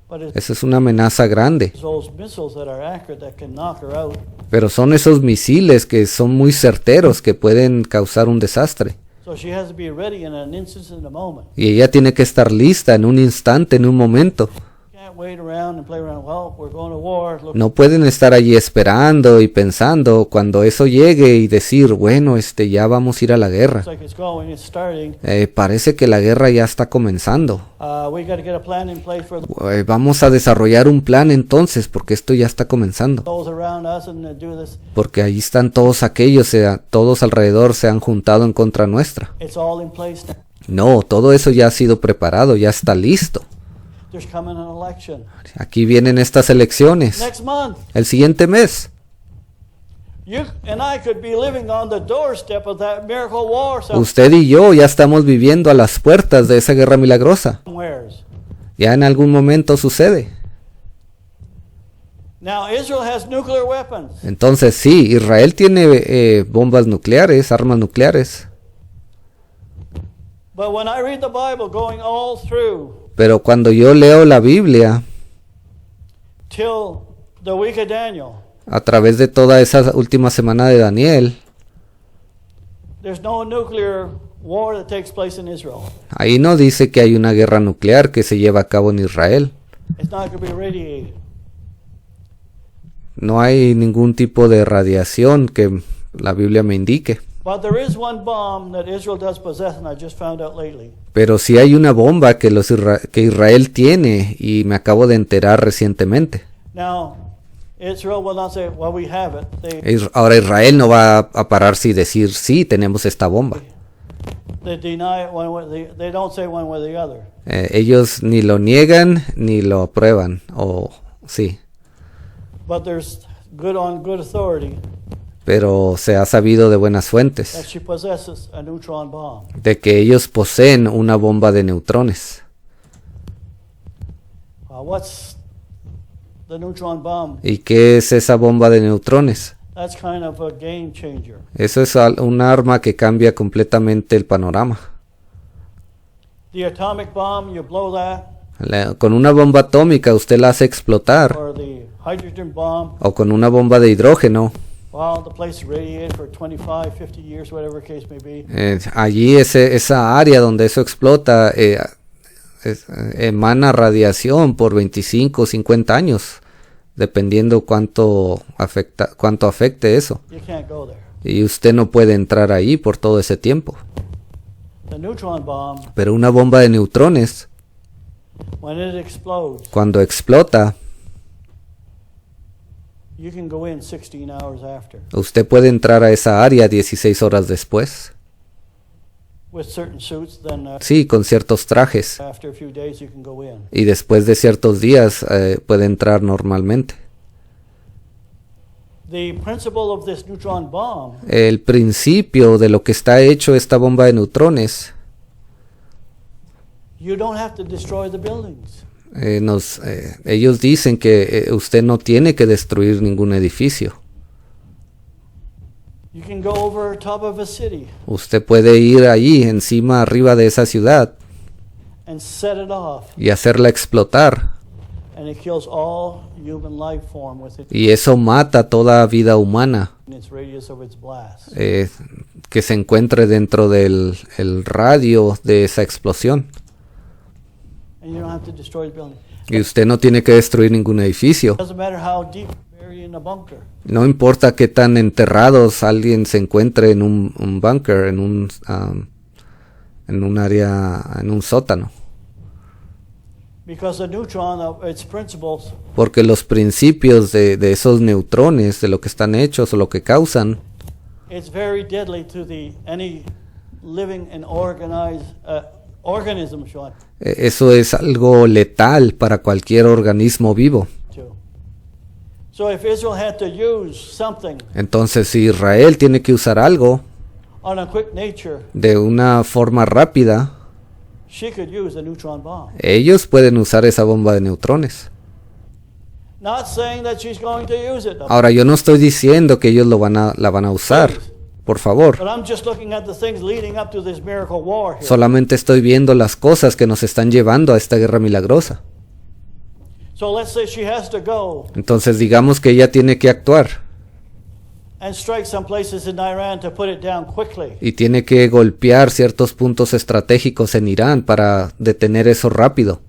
But it's Eso es una amenaza grande. those missiles that are accurate that can knock her out. Pero son esos misiles que son muy certeros que pueden causar un desastre. So she has to be ready in an instant, in a moment. Y ella tiene que estar lista en un instante, en un momento. Can't wait around and play around. Well, we're going to war. Look, No pueden estar allí esperando y pensando cuando eso llegue y decir, bueno, ya vamos a ir a la guerra. looks like it's going. It's starting. Parece que la guerra ya está comenzando. We got to get a plan in place for Vamos a desarrollar un plan entonces, porque esto ya está comenzando. those around us and do this. Porque ahí están todos aquellos, todos alrededor se han juntado en contra nuestra. It's all in place now. No, todo eso ya ha sido preparado, ya está listo. There's coming an election Aquí vienen estas elecciones. next month. El siguiente mes. You and I could be living on the doorstep of that miracle war Usted y yo ya estamos viviendo a las puertas de esa guerra milagrosa. somewheres. Ya en algún momento sucede. Now Israel has nuclear weapons, Entonces sí, Israel tiene bombas nucleares, armas nucleares. but when I read the Bible, going all through Pero cuando yo leo la Biblia, till the week of Daniel, a través de toda esa última semana de Daniel, there's no nuclear war that takes place in Israel. ahí no dice que hay una guerra nuclear que se lleva a cabo en Israel. It's not going to be radiated. No hay ningún tipo de radiación que la Biblia me indique. But there is one bomb that Israel does possess, and I just found out lately. Pero sí hay una bomba que que Israel tiene y me acabo de enterar recientemente. Now, Israel will not say, well, we have it. Ahora Israel no va a pararse y decir, sí, tenemos esta bomba. They deny it one way, they don't say one way or the other. Ellos ni lo niegan ni lo aprueban. O sí. But there's good on good authority Pero se ha sabido de buenas that fuentes she possesses a neutron bomb. de que ellos poseen una bomba de neutrones. What's the neutron bomb? ¿Y qué es esa bomba de neutrones? That's kind of a game changer. Eso es un arma que cambia completamente el panorama. The atomic bomb, you blow that, Con una bomba atómica usted la hace explotar, or the hydrogen bomb, o con una bomba de hidrógeno. well, the place is radiated for 25, 50 years, whatever the case may be. Allí esa área donde eso explota emana radiación por 25 50 años, dependiendo cuánto afecte eso. You can't go there. Y usted no puede entrar ahí por todo ese tiempo. The neutron bomb, Pero una bomba de neutrones, when it explodes, cuando explota, you can go in 16 hours after. usted puede entrar a esa área 16 horas después. With certain suits, then Sí, con ciertos trajes. after a few days you can go in. Y después de ciertos días puede entrar normalmente. The principle of this neutron bomb El principio de lo que está hecho esta bomba de neutrones, you don't have to destroy the buildings. ellos dicen que usted no tiene que destruir ningún edificio. You can go over top of a city Usted puede ir allí, encima, arriba de esa ciudad, and set it off. y hacerla explotar. and it kills all human life form within Y eso mata toda vida humana its radius of its blast. que se encuentre dentro del el radio de esa explosión. And you don't have to destroy the building. Y usted no tiene que destruir ningún edificio. Doesn't matter how deep you're buried in a bunker. No importa qué tan enterrados alguien se encuentre en un bunker, en un área, en un sótano. Because the neutron of its principles Porque los principios de esos neutrones, de lo que están hechos o lo que causan, it's very deadly to any living and organized organism, Sean. Eso es algo letal para cualquier organismo vivo. Too. So if Israel had to use something Entonces, si Israel tiene que usar algo on a quick nature, de una forma rápida, she could use a neutron bomb. ellos pueden usar esa bomba de neutrones. Not saying that she's going to use it, Ahora, yo no estoy diciendo que ellos la van a usar, por favor. but I'm just looking at the things leading up to this miracle war here. Solamente estoy viendo las cosas que nos están llevando a esta guerra milagrosa. So let's say she has to go Entonces, digamos que ella tiene que actuar and strike some places in Iran to put it down quickly. y tiene que golpear ciertos puntos estratégicos en Irán para detener eso rápido.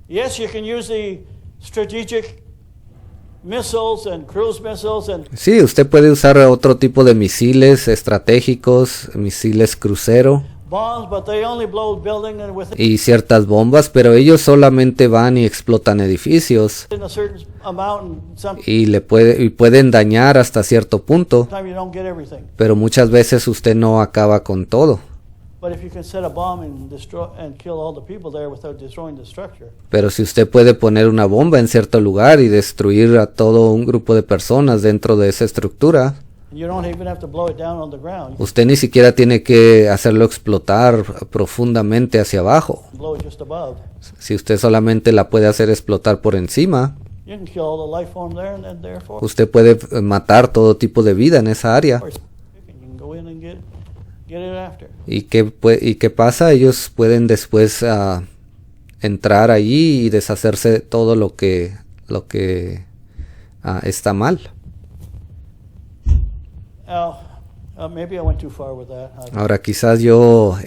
Yes, you can use the strategic missiles and cruise missiles and Sí, usted puede usar otro tipo de misiles estratégicos, misiles crucero bombs, but they only blow building and within y ciertas bombas, pero ellos solamente van y explotan edificios a certain amount, and sometimes y pueden dañar hasta cierto punto, you don't get everything. pero muchas veces usted no acaba con todo. But if you can set a bomb and destroy and kill all the people there without destroying the structure, Pero si usted puede poner una bomba en cierto lugar y destruir a todo un grupo de personas dentro de esa estructura, you don't even have to blow it down on the ground. usted ni siquiera tiene que hacerlo explotar profundamente hacia abajo. You blow it just above. Si usted solamente la puede hacer explotar por encima, You can kill all the life form there, and then therefore, usted puede matar todo tipo de vida en esa área. you can go in and get it after. ¿Y qué pasa? Ellos pueden después entrar allí y deshacerse de todo lo que está mal. Maybe I went too far with that. Ahora quizás yo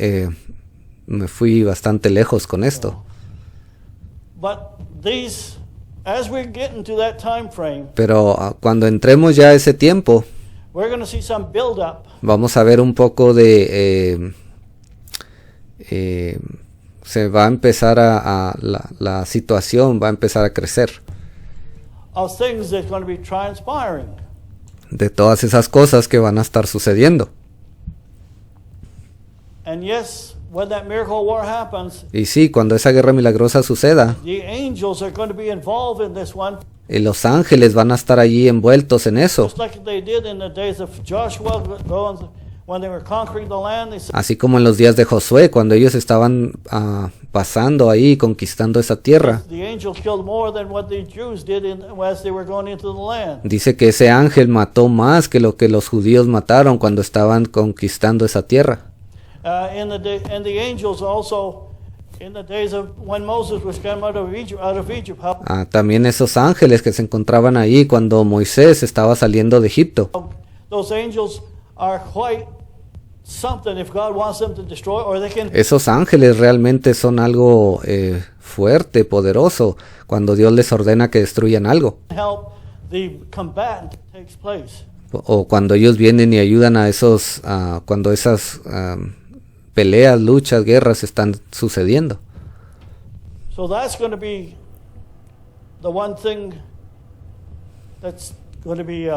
me fui bastante lejos con esto, But as we're getting to that time frame, pero cuando entremos ya a ese tiempo, we're going to see some build up vamos a ver un poco de se va a empezar la situación va a empezar a crecer of things that's going to be transpiring. de todas esas cosas que van a estar sucediendo. And yes, when that miracle war happens, Y sí, cuando esa guerra milagrosa suceda, the angels are going to be involved in this one, los ángeles van a estar allí envueltos en eso, just like they did in the days of Joshua, when they were conquering the land. They said, así como en los días de Josué, cuando ellos estaban pasando ahí, conquistando esa tierra. the angel killed more than what the Jews did as they were going into the land. Dice que ese ángel mató más que lo que los judíos mataron cuando estaban conquistando esa tierra. And the angels also, in the days of when Moses was coming out of Egypt, También esos ángeles que se encontraban ahí cuando Moisés estaba saliendo de Egipto. those angels are quite something if God wants them to destroy, or they can Esos ángeles realmente son algo fuerte, poderoso, cuando Dios les ordena que destruyan algo. help the combatant that takes place. O cuando ellos vienen y ayudan a esos, cuando esas peleas, luchas, guerras están sucediendo. So that's going to be the one thing that's going to be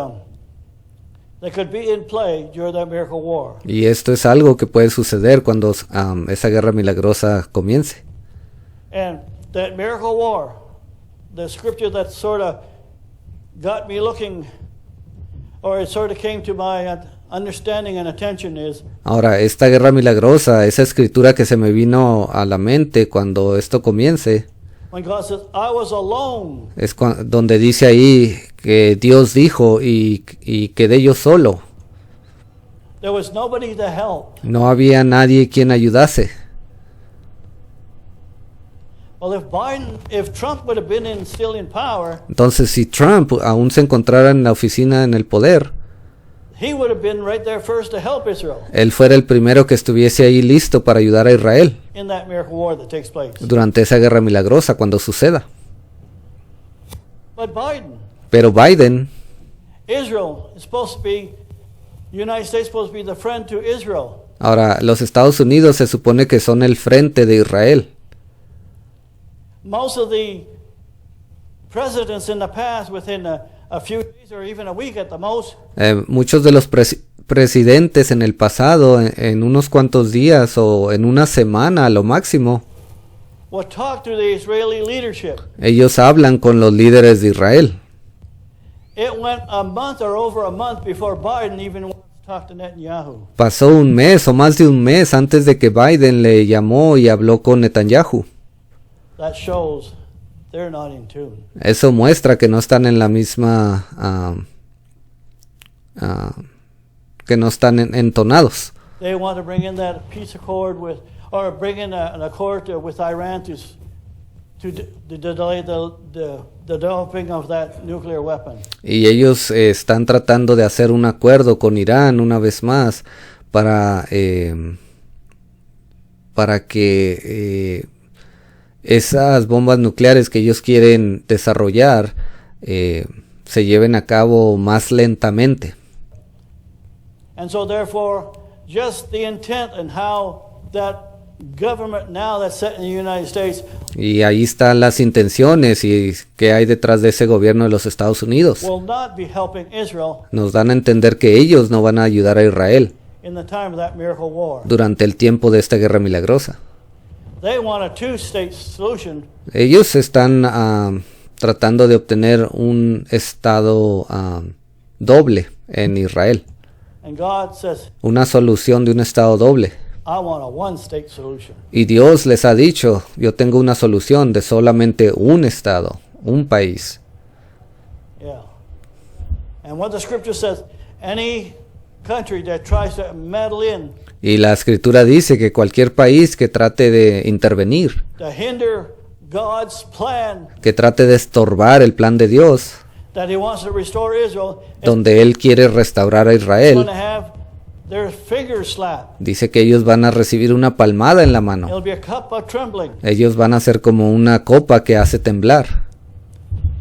that could be in play during that miracle war. Y esto es algo que puede suceder cuando esa guerra milagrosa comience. And that miracle war, the scripture that sort of got me looking, or it sort of came to my understanding and attention is, Ahora, esta guerra milagrosa, esa escritura que se me vino a la mente cuando esto comience, when God says, I was alone, es donde dice ahí que Dios dijo y quedé yo solo. there was nobody to help. No había nadie quien ayudase. Well, if Trump would have been still in power, Entonces, si Trump aún se encontrara en la oficina en el poder, he would have been right there first to help Israel él fuera el primero que estuviese ahí listo para ayudar a Israel in that miracle war that takes place. durante esa guerra milagrosa cuando suceda. But Biden, Pero Biden, Israel is supposed to be, United States is supposed to be the friend to Israel. ahora los Estados Unidos se supone que son el frente de Israel. Most of the presidents in the past, within a few days or even a week at the most, Muchos de los presidentes en el pasado, en unos cuantos días o en una semana a lo máximo, will talk to the Israeli leadership. ellos hablan con los líderes de Israel. It went a month or over a month before Biden even wanted to talk to Netanyahu. Pasó un mes o más de un mes antes de que Biden le llamó y habló con Netanyahu. That shows they're not in tune. Eso muestra que no están en la misma, que no están entonados. They want to bring in that peace accord with, or bring in an accord with Iran to delay the developing of that nuclear weapon. Y ellos están tratando de hacer un acuerdo con Irán una vez más para que esas bombas nucleares que ellos quieren desarrollar se lleven a cabo más lentamente. And so therefore, just the intent and how that government now that's set in the United States Y ahí están las intenciones y qué hay detrás de ese gobierno de los Estados Unidos. will not be helping Israel Nos dan a entender que ellos no van a ayudar a Israel in the time of that miracle war. durante el tiempo de esta guerra milagrosa. They want a two-state solution, Ellos están tratando de obtener un estado doble en Israel. and God says, Una solución de un estado doble. I want a one-state solution. Y Dios les ha dicho, yo tengo una solución de solamente un estado, un país. Yeah. And what the scripture says, any country that tries to meddle in, Y la escritura dice que cualquier país que trate de intervenir, to hinder God's plan que trate de estorbar el plan de Dios, that he wants to restore Israel, is donde Él quiere restaurar a going Israel, to have their fingers slapped. dice que ellos van a recibir una palmada en la mano. It'll be a cup of trembling. Ellos van a ser como una copa que hace temblar.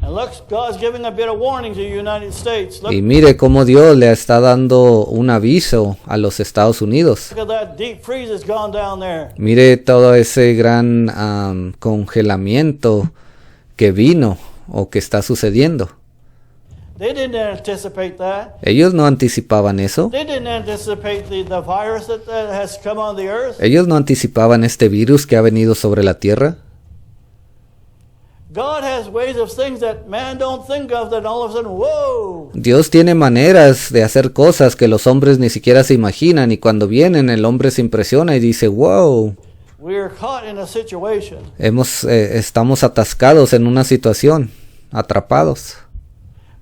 And look, God's giving a bit of warning to the United States. Look, Y mire cómo Dios le está dando un aviso a los Estados Unidos. look at that deep freeze that's gone down there. Mire todo ese gran congelamiento que vino o que está sucediendo. They didn't anticipate that. Ellos no anticipaban eso. They didn't anticipate the virus that has come on the earth. Ellos no anticipaban este virus que ha venido sobre la tierra. God has ways of things that man don't think of, that all of a sudden, whoa! Dios tiene maneras de hacer cosas que los hombres ni siquiera se imaginan, y cuando vienen el hombre se impresiona y dice, wow, We're caught in a situation. estamos atascados en una situación, atrapados.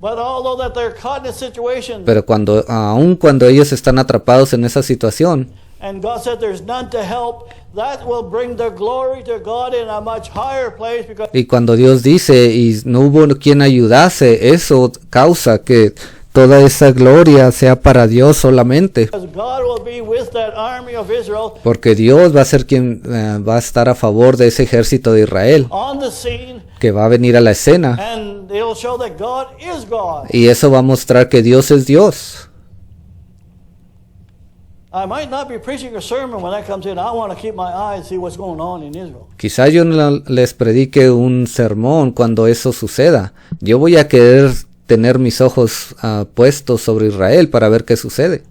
But although that they're caught in a situation, Pero aun cuando ellos están atrapados en esa situación, and God said there's none to help, that will bring the glory to God in a much higher place, because y cuando Dios dice y no hubo quien ayudase, eso causa que toda esa gloria sea para Dios solamente, God will be with that army of Israel porque Dios va a ser quien va a estar a favor de ese ejército de Israel, on the scene, que va a venir a la escena, and it'll show that God is God. y eso va a mostrar que Dios es Dios. I might not be preaching a sermon when that comes in. I want to keep my eyes, see what's going on in Israel. Quizá yo no les predique un sermón cuando eso suceda. Yo voy a querer tener mis ojos puestos sobre Israel para ver qué sucede.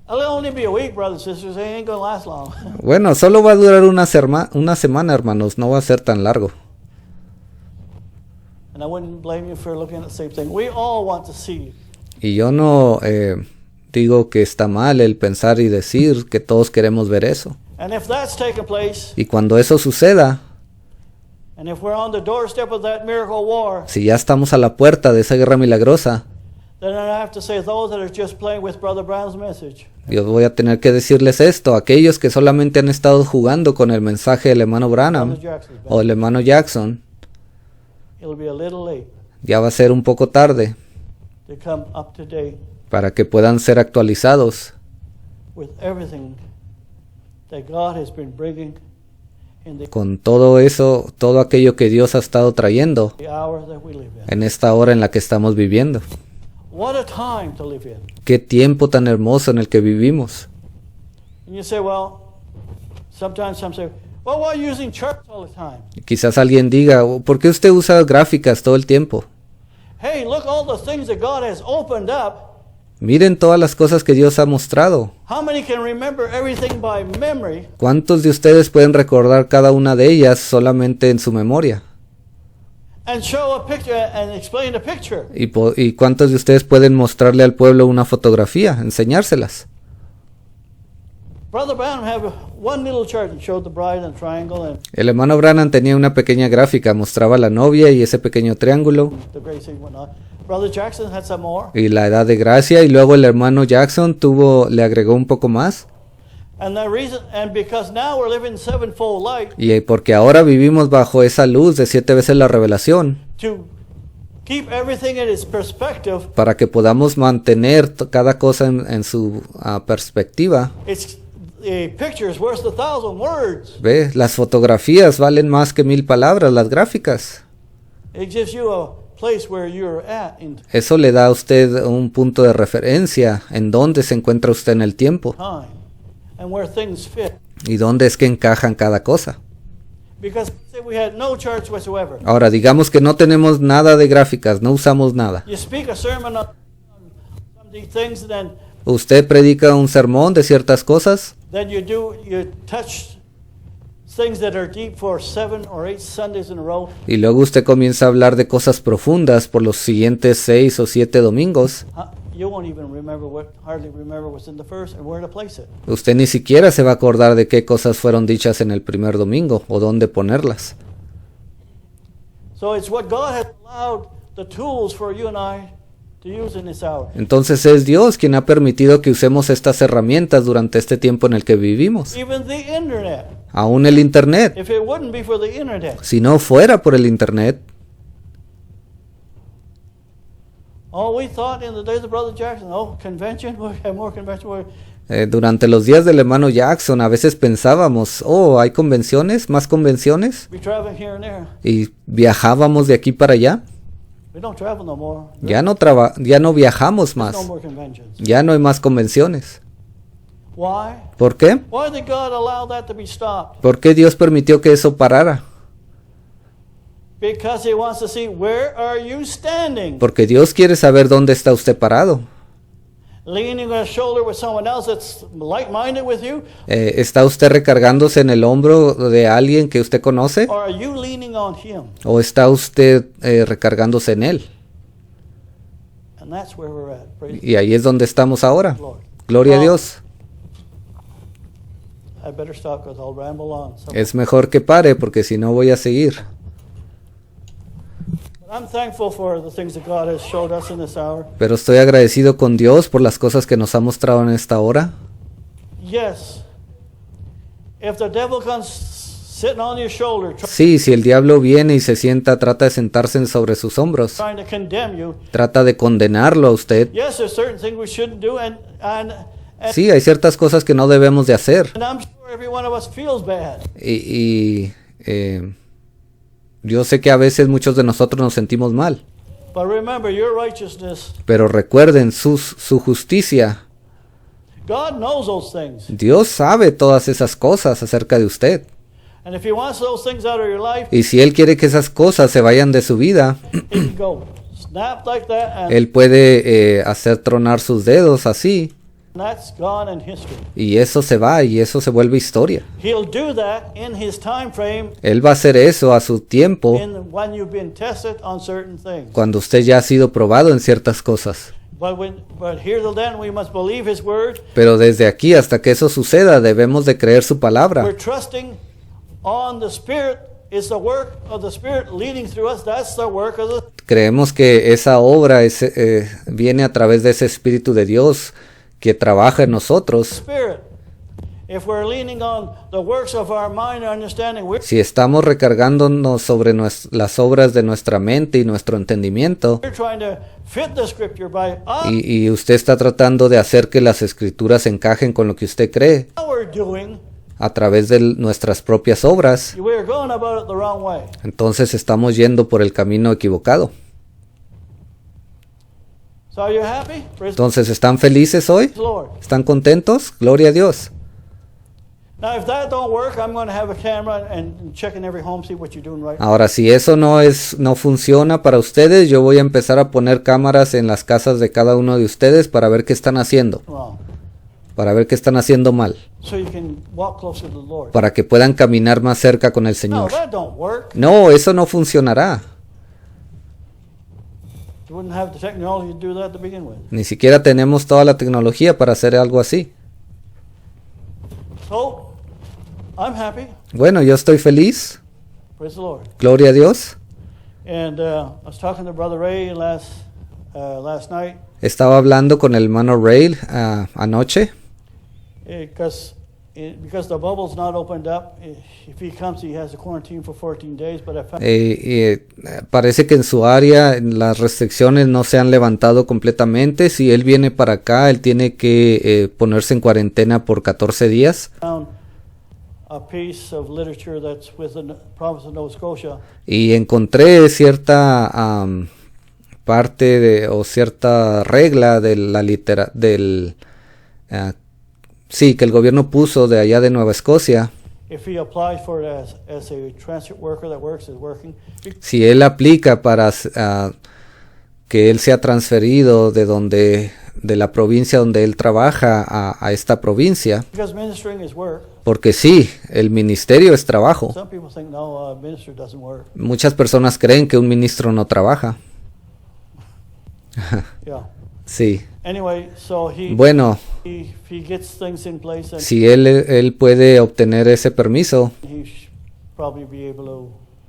It'll only be a week, brothers and sisters. It ain't going to last long. Bueno, solo va a durar una semana, hermanos. No va a ser tan largo. And I wouldn't blame you for looking at the same thing. We all want to see. Y yo no digo que está mal el pensar y decir que todos queremos ver eso. And if that's taken place, Y cuando eso suceda, and if we're on the doorstep of that miracle war, si ya estamos a la puerta de esa guerra milagrosa, then I have to say those that are just playing with Brother Brown's message. Yo voy a tener que decirles esto, aquellos que solamente han estado jugando con el mensaje del hermano Branham o el hermano Jackson, It'll be a little late ya va a ser un poco tarde to come up to date para que puedan ser actualizados with everything that God has been bringing in con todo eso, todo aquello que Dios ha estado trayendo the hour that we live in. en esta hora en la que estamos viviendo. What a time to live in. Qué tiempo tan hermoso en el que vivimos. And you say, well, sometimes some say, well, why are you using charts all the time? Quizás alguien diga, ¿por qué usted usa gráficas todo el tiempo? Hey, look all the things that God has opened up. Miren todas las cosas que Dios ha mostrado. How many can remember everything by memory? ¿Cuántos de ustedes pueden recordar cada una de ellas solamente en su memoria? And show a picture and explain the picture. ¿Y cuántos de ustedes pueden mostrarle al pueblo una fotografía, enseñárselas? Brother Branham had one little chart and showed the bride and triangle and El hermano Branham tenía una pequeña gráfica, mostraba a la novia y ese pequeño triángulo the grace and whatnot. Brother Jackson had some more. y la edad de gracia, y luego el hermano Jackson le agregó un poco más. And the reason, and because now we're living sevenfold light, Y porque ahora vivimos bajo esa luz de 7 veces la revelación, to keep everything in its perspective, para que podamos mantener cada cosa en su perspectiva. a picture is worth 1,000 words. ¿Ve? Las fotografías valen más que 1000 palabras, las gráficas. It gives you a place where you're at in Eso le da a usted un punto de referencia en dónde se encuentra usted en el tiempo time and where things fit. y dónde es que encajan cada cosa. Because say we had no charts whatsoever. Ahora, digamos que no tenemos nada de gráficas, no usamos nada. You speak a sermon on some of these things, and Usted predica un sermón de ciertas cosas then you touch things that are deep for 7 or 8 Sundays in a row. y luego usted comienza a hablar de cosas profundas por los siguientes 6 o 7 domingos. You won't even hardly remember what's in the first and where to place it. Usted ni siquiera se va a acordar de qué cosas fueron dichas en el primer domingo o dónde ponerlas. So it's what God has allowed the tools for you and I to use in this hour. Entonces es Dios quien ha permitido que usemos estas herramientas durante este tiempo en el que vivimos. Even the internet. Aún el Internet. If it wouldn't be for the internet, Si no fuera por el Internet, we thought in the days of Brother Jackson, convention, we have more convention. durante los días del hermano Jackson a veces pensábamos, ¿hay convenciones? ¿Más convenciones? We travel here and there. Y viajábamos de aquí para allá. We don't travel no more. Ya no viajamos There's no más. more conventions. Ya no hay más convenciones. Why? ¿Por qué? Why did God allow that to be stopped? ¿Por qué Dios permitió que eso parara? Because He wants to see where are you standing. Porque Dios quiere saber dónde está usted parado. Leaning on a shoulder with someone else that's like-minded with you, ¿Está usted recargándose en el hombro de alguien que usted conoce? or are you leaning on Him? ¿O está usted recargándose en Él? And that's where we're at. Praise Y ahí es donde estamos ahora. the Lord. Gloria a Dios. I better stop because I'll ramble on. So, Es mejor que pare porque si no voy a seguir. but I'm thankful for the things that God has showed us in this hour. Pero estoy agradecido con Dios por las cosas que nos ha mostrado en esta hora. Yes. If the devil comes sitting on your shoulder, Sí, si el diablo viene y se sienta, trata de sentarse sobre sus hombros. trying to condemn you, Trata de condenarlo a usted. yes, there's certain things we shouldn't do, and Sí, hay ciertas cosas que no debemos de hacer. I'm sure every one of us feels bad. Yo sé que a veces muchos de nosotros nos sentimos mal. But remember, your righteousness, Pero recuerden su justicia. God knows those things. Dios sabe todas esas cosas acerca de usted. And if He wants those things out of your life, Y si Él quiere que esas cosas se vayan de su vida, He can go snap like that, and Él puede hacer tronar sus dedos así. that's gone in history. Y eso se va y eso se vuelve historia. He'll do that in His time frame, Él va a hacer eso a su tiempo when you've been tested on certain things. cuando usted ya ha sido probado en ciertas cosas. But here till then, we must believe His word. Pero desde aquí hasta que eso suceda debemos de creer su palabra. We're trusting on the Spirit it's the work of the Spirit leading through us. That's the work of the Creemos que esa obra viene a través de ese Espíritu de Dios que trabaja en nosotros. Spirit. If we're leaning on the works of our mind and understanding, Si estamos recargándonos sobre las obras de nuestra mente y nuestro entendimiento, we're trying to fit the Scripture by y usted está tratando de hacer que las escrituras encajen con lo que usted cree how we're doing, a través de nuestras propias obras, we're going about it the wrong way. entonces estamos yendo por el camino equivocado. So are you happy? Praise Entonces, ¿están felices hoy? the Lord. ¿Están contentos? Gloria a Dios. Now, if that don't work, I'm going to have a camera and check in every home, see what you're doing right. Ahora, si eso no funciona para ustedes, yo voy a empezar a poner cámaras en las casas de cada uno de ustedes para ver qué están haciendo, Wrong. para ver qué están haciendo mal, So you can walk closer to the Lord. para que puedan caminar más cerca con el No, Señor. that don't work. No, eso no funcionará. You wouldn't have the technology to do that to begin with. Ni siquiera tenemos toda la tecnología para hacer algo así. So, I'm happy. Bueno, yo estoy feliz. Praise the Lord. Gloria a Dios. And I was talking to Brother Ray last night Estaba hablando con el hermano Ray anoche. because the bubble's not opened up. If he comes, he has to quarantine for 14 days. But I found Parece que en su área las restricciones no se han levantado completamente. Si él viene para acá, él tiene que ponerse en cuarentena por 14 días. a piece of literature that's within the province of Nova Scotia. Y encontré cierta parte o cierta regla de la sí, que el gobierno puso de allá de Nueva Escocia. If he applies for it as a transit worker that works is working, Si él aplica para que él sea transferido de la provincia donde él trabaja a esta provincia, because ministering is work. porque sí, el ministerio es trabajo. Some people think no, a minister doesn't work. Muchas personas creen que un ministro no trabaja. Yeah. Sí. Anyway, so Bueno, if he gets things in place, then si él puede obtener ese permiso, he should probably be able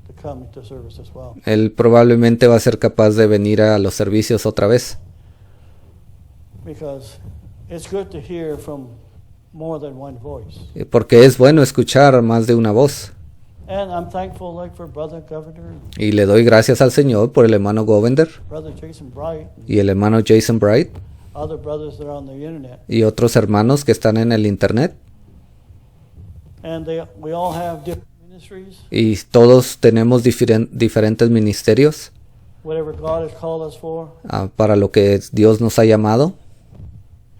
to come to service as well. él probablemente va a ser capaz de venir a los servicios otra vez. Because it's good to hear from more than one voice. Porque es bueno escuchar más de una voz. And I'm thankful, like for Brother Governor, Y le doy gracias al Señor por el hermano Govender Brother Jason Bright, y el hermano Jason Bright other brothers that are on the internet. y otros hermanos que están en el internet. And we all have different ministries, Y todos tenemos diferentes ministerios whatever God has called us for. para lo que Dios nos ha llamado.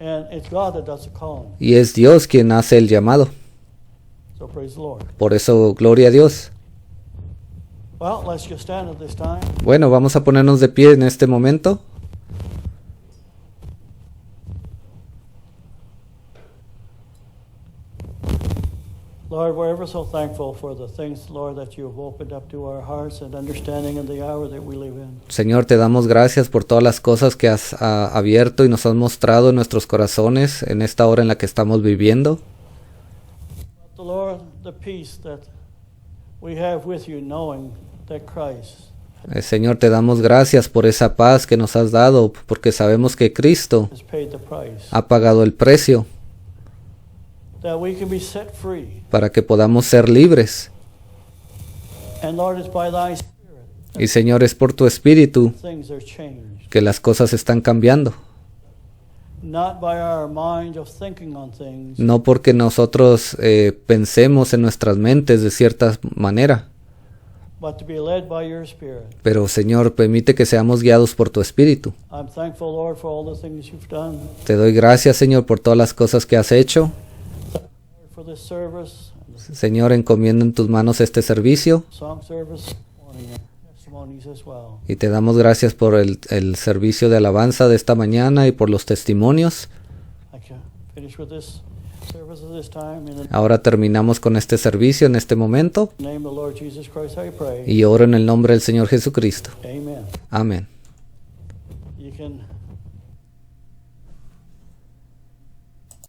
And it's God that does the calling. Y es Dios quien hace el llamado. So praise the Lord. Por eso, gloria a Dios. Well, let's just stand at this time. Bueno, vamos a ponernos de pie en este momento. Lord, we're ever so thankful for the things, Lord, that you have opened up to our hearts and understanding in the hour that we live in. Señor, te damos gracias por todas las cosas que has abierto y nos has mostrado en nuestros corazones en esta hora en la que estamos viviendo. The Lord, the peace that we have with you, knowing that Christ Señor, te damos gracias por esa paz que nos has dado, porque sabemos que Cristo has paid the price, ha pagado el precio that we can be set free. para que podamos ser libres. And Lord, it's by thy Spirit Y Señor, es por tu Espíritu that things are changed, que las cosas están cambiando. not by our mind of thinking on things, No porque nosotros pensemos en nuestras mentes de cierta manera, but to be led by your Spirit. pero Señor, permite que seamos guiados por tu Espíritu. I'm thankful, Lord, for all the things you've done, Te doy gracias, Señor, por todas las cosas que has hecho. for this service, and the Señor, encomiendo en tus manos este servicio song service, morning, and testimonies as well. y te damos gracias por el servicio de alabanza de esta mañana y por los testimonios. I can finish with this service at this time. In the Ahora terminamos con este servicio en este momento name of the Lord Jesus Christ, I pray. y oro en el nombre del Señor Jesucristo. Amen. Amén. You can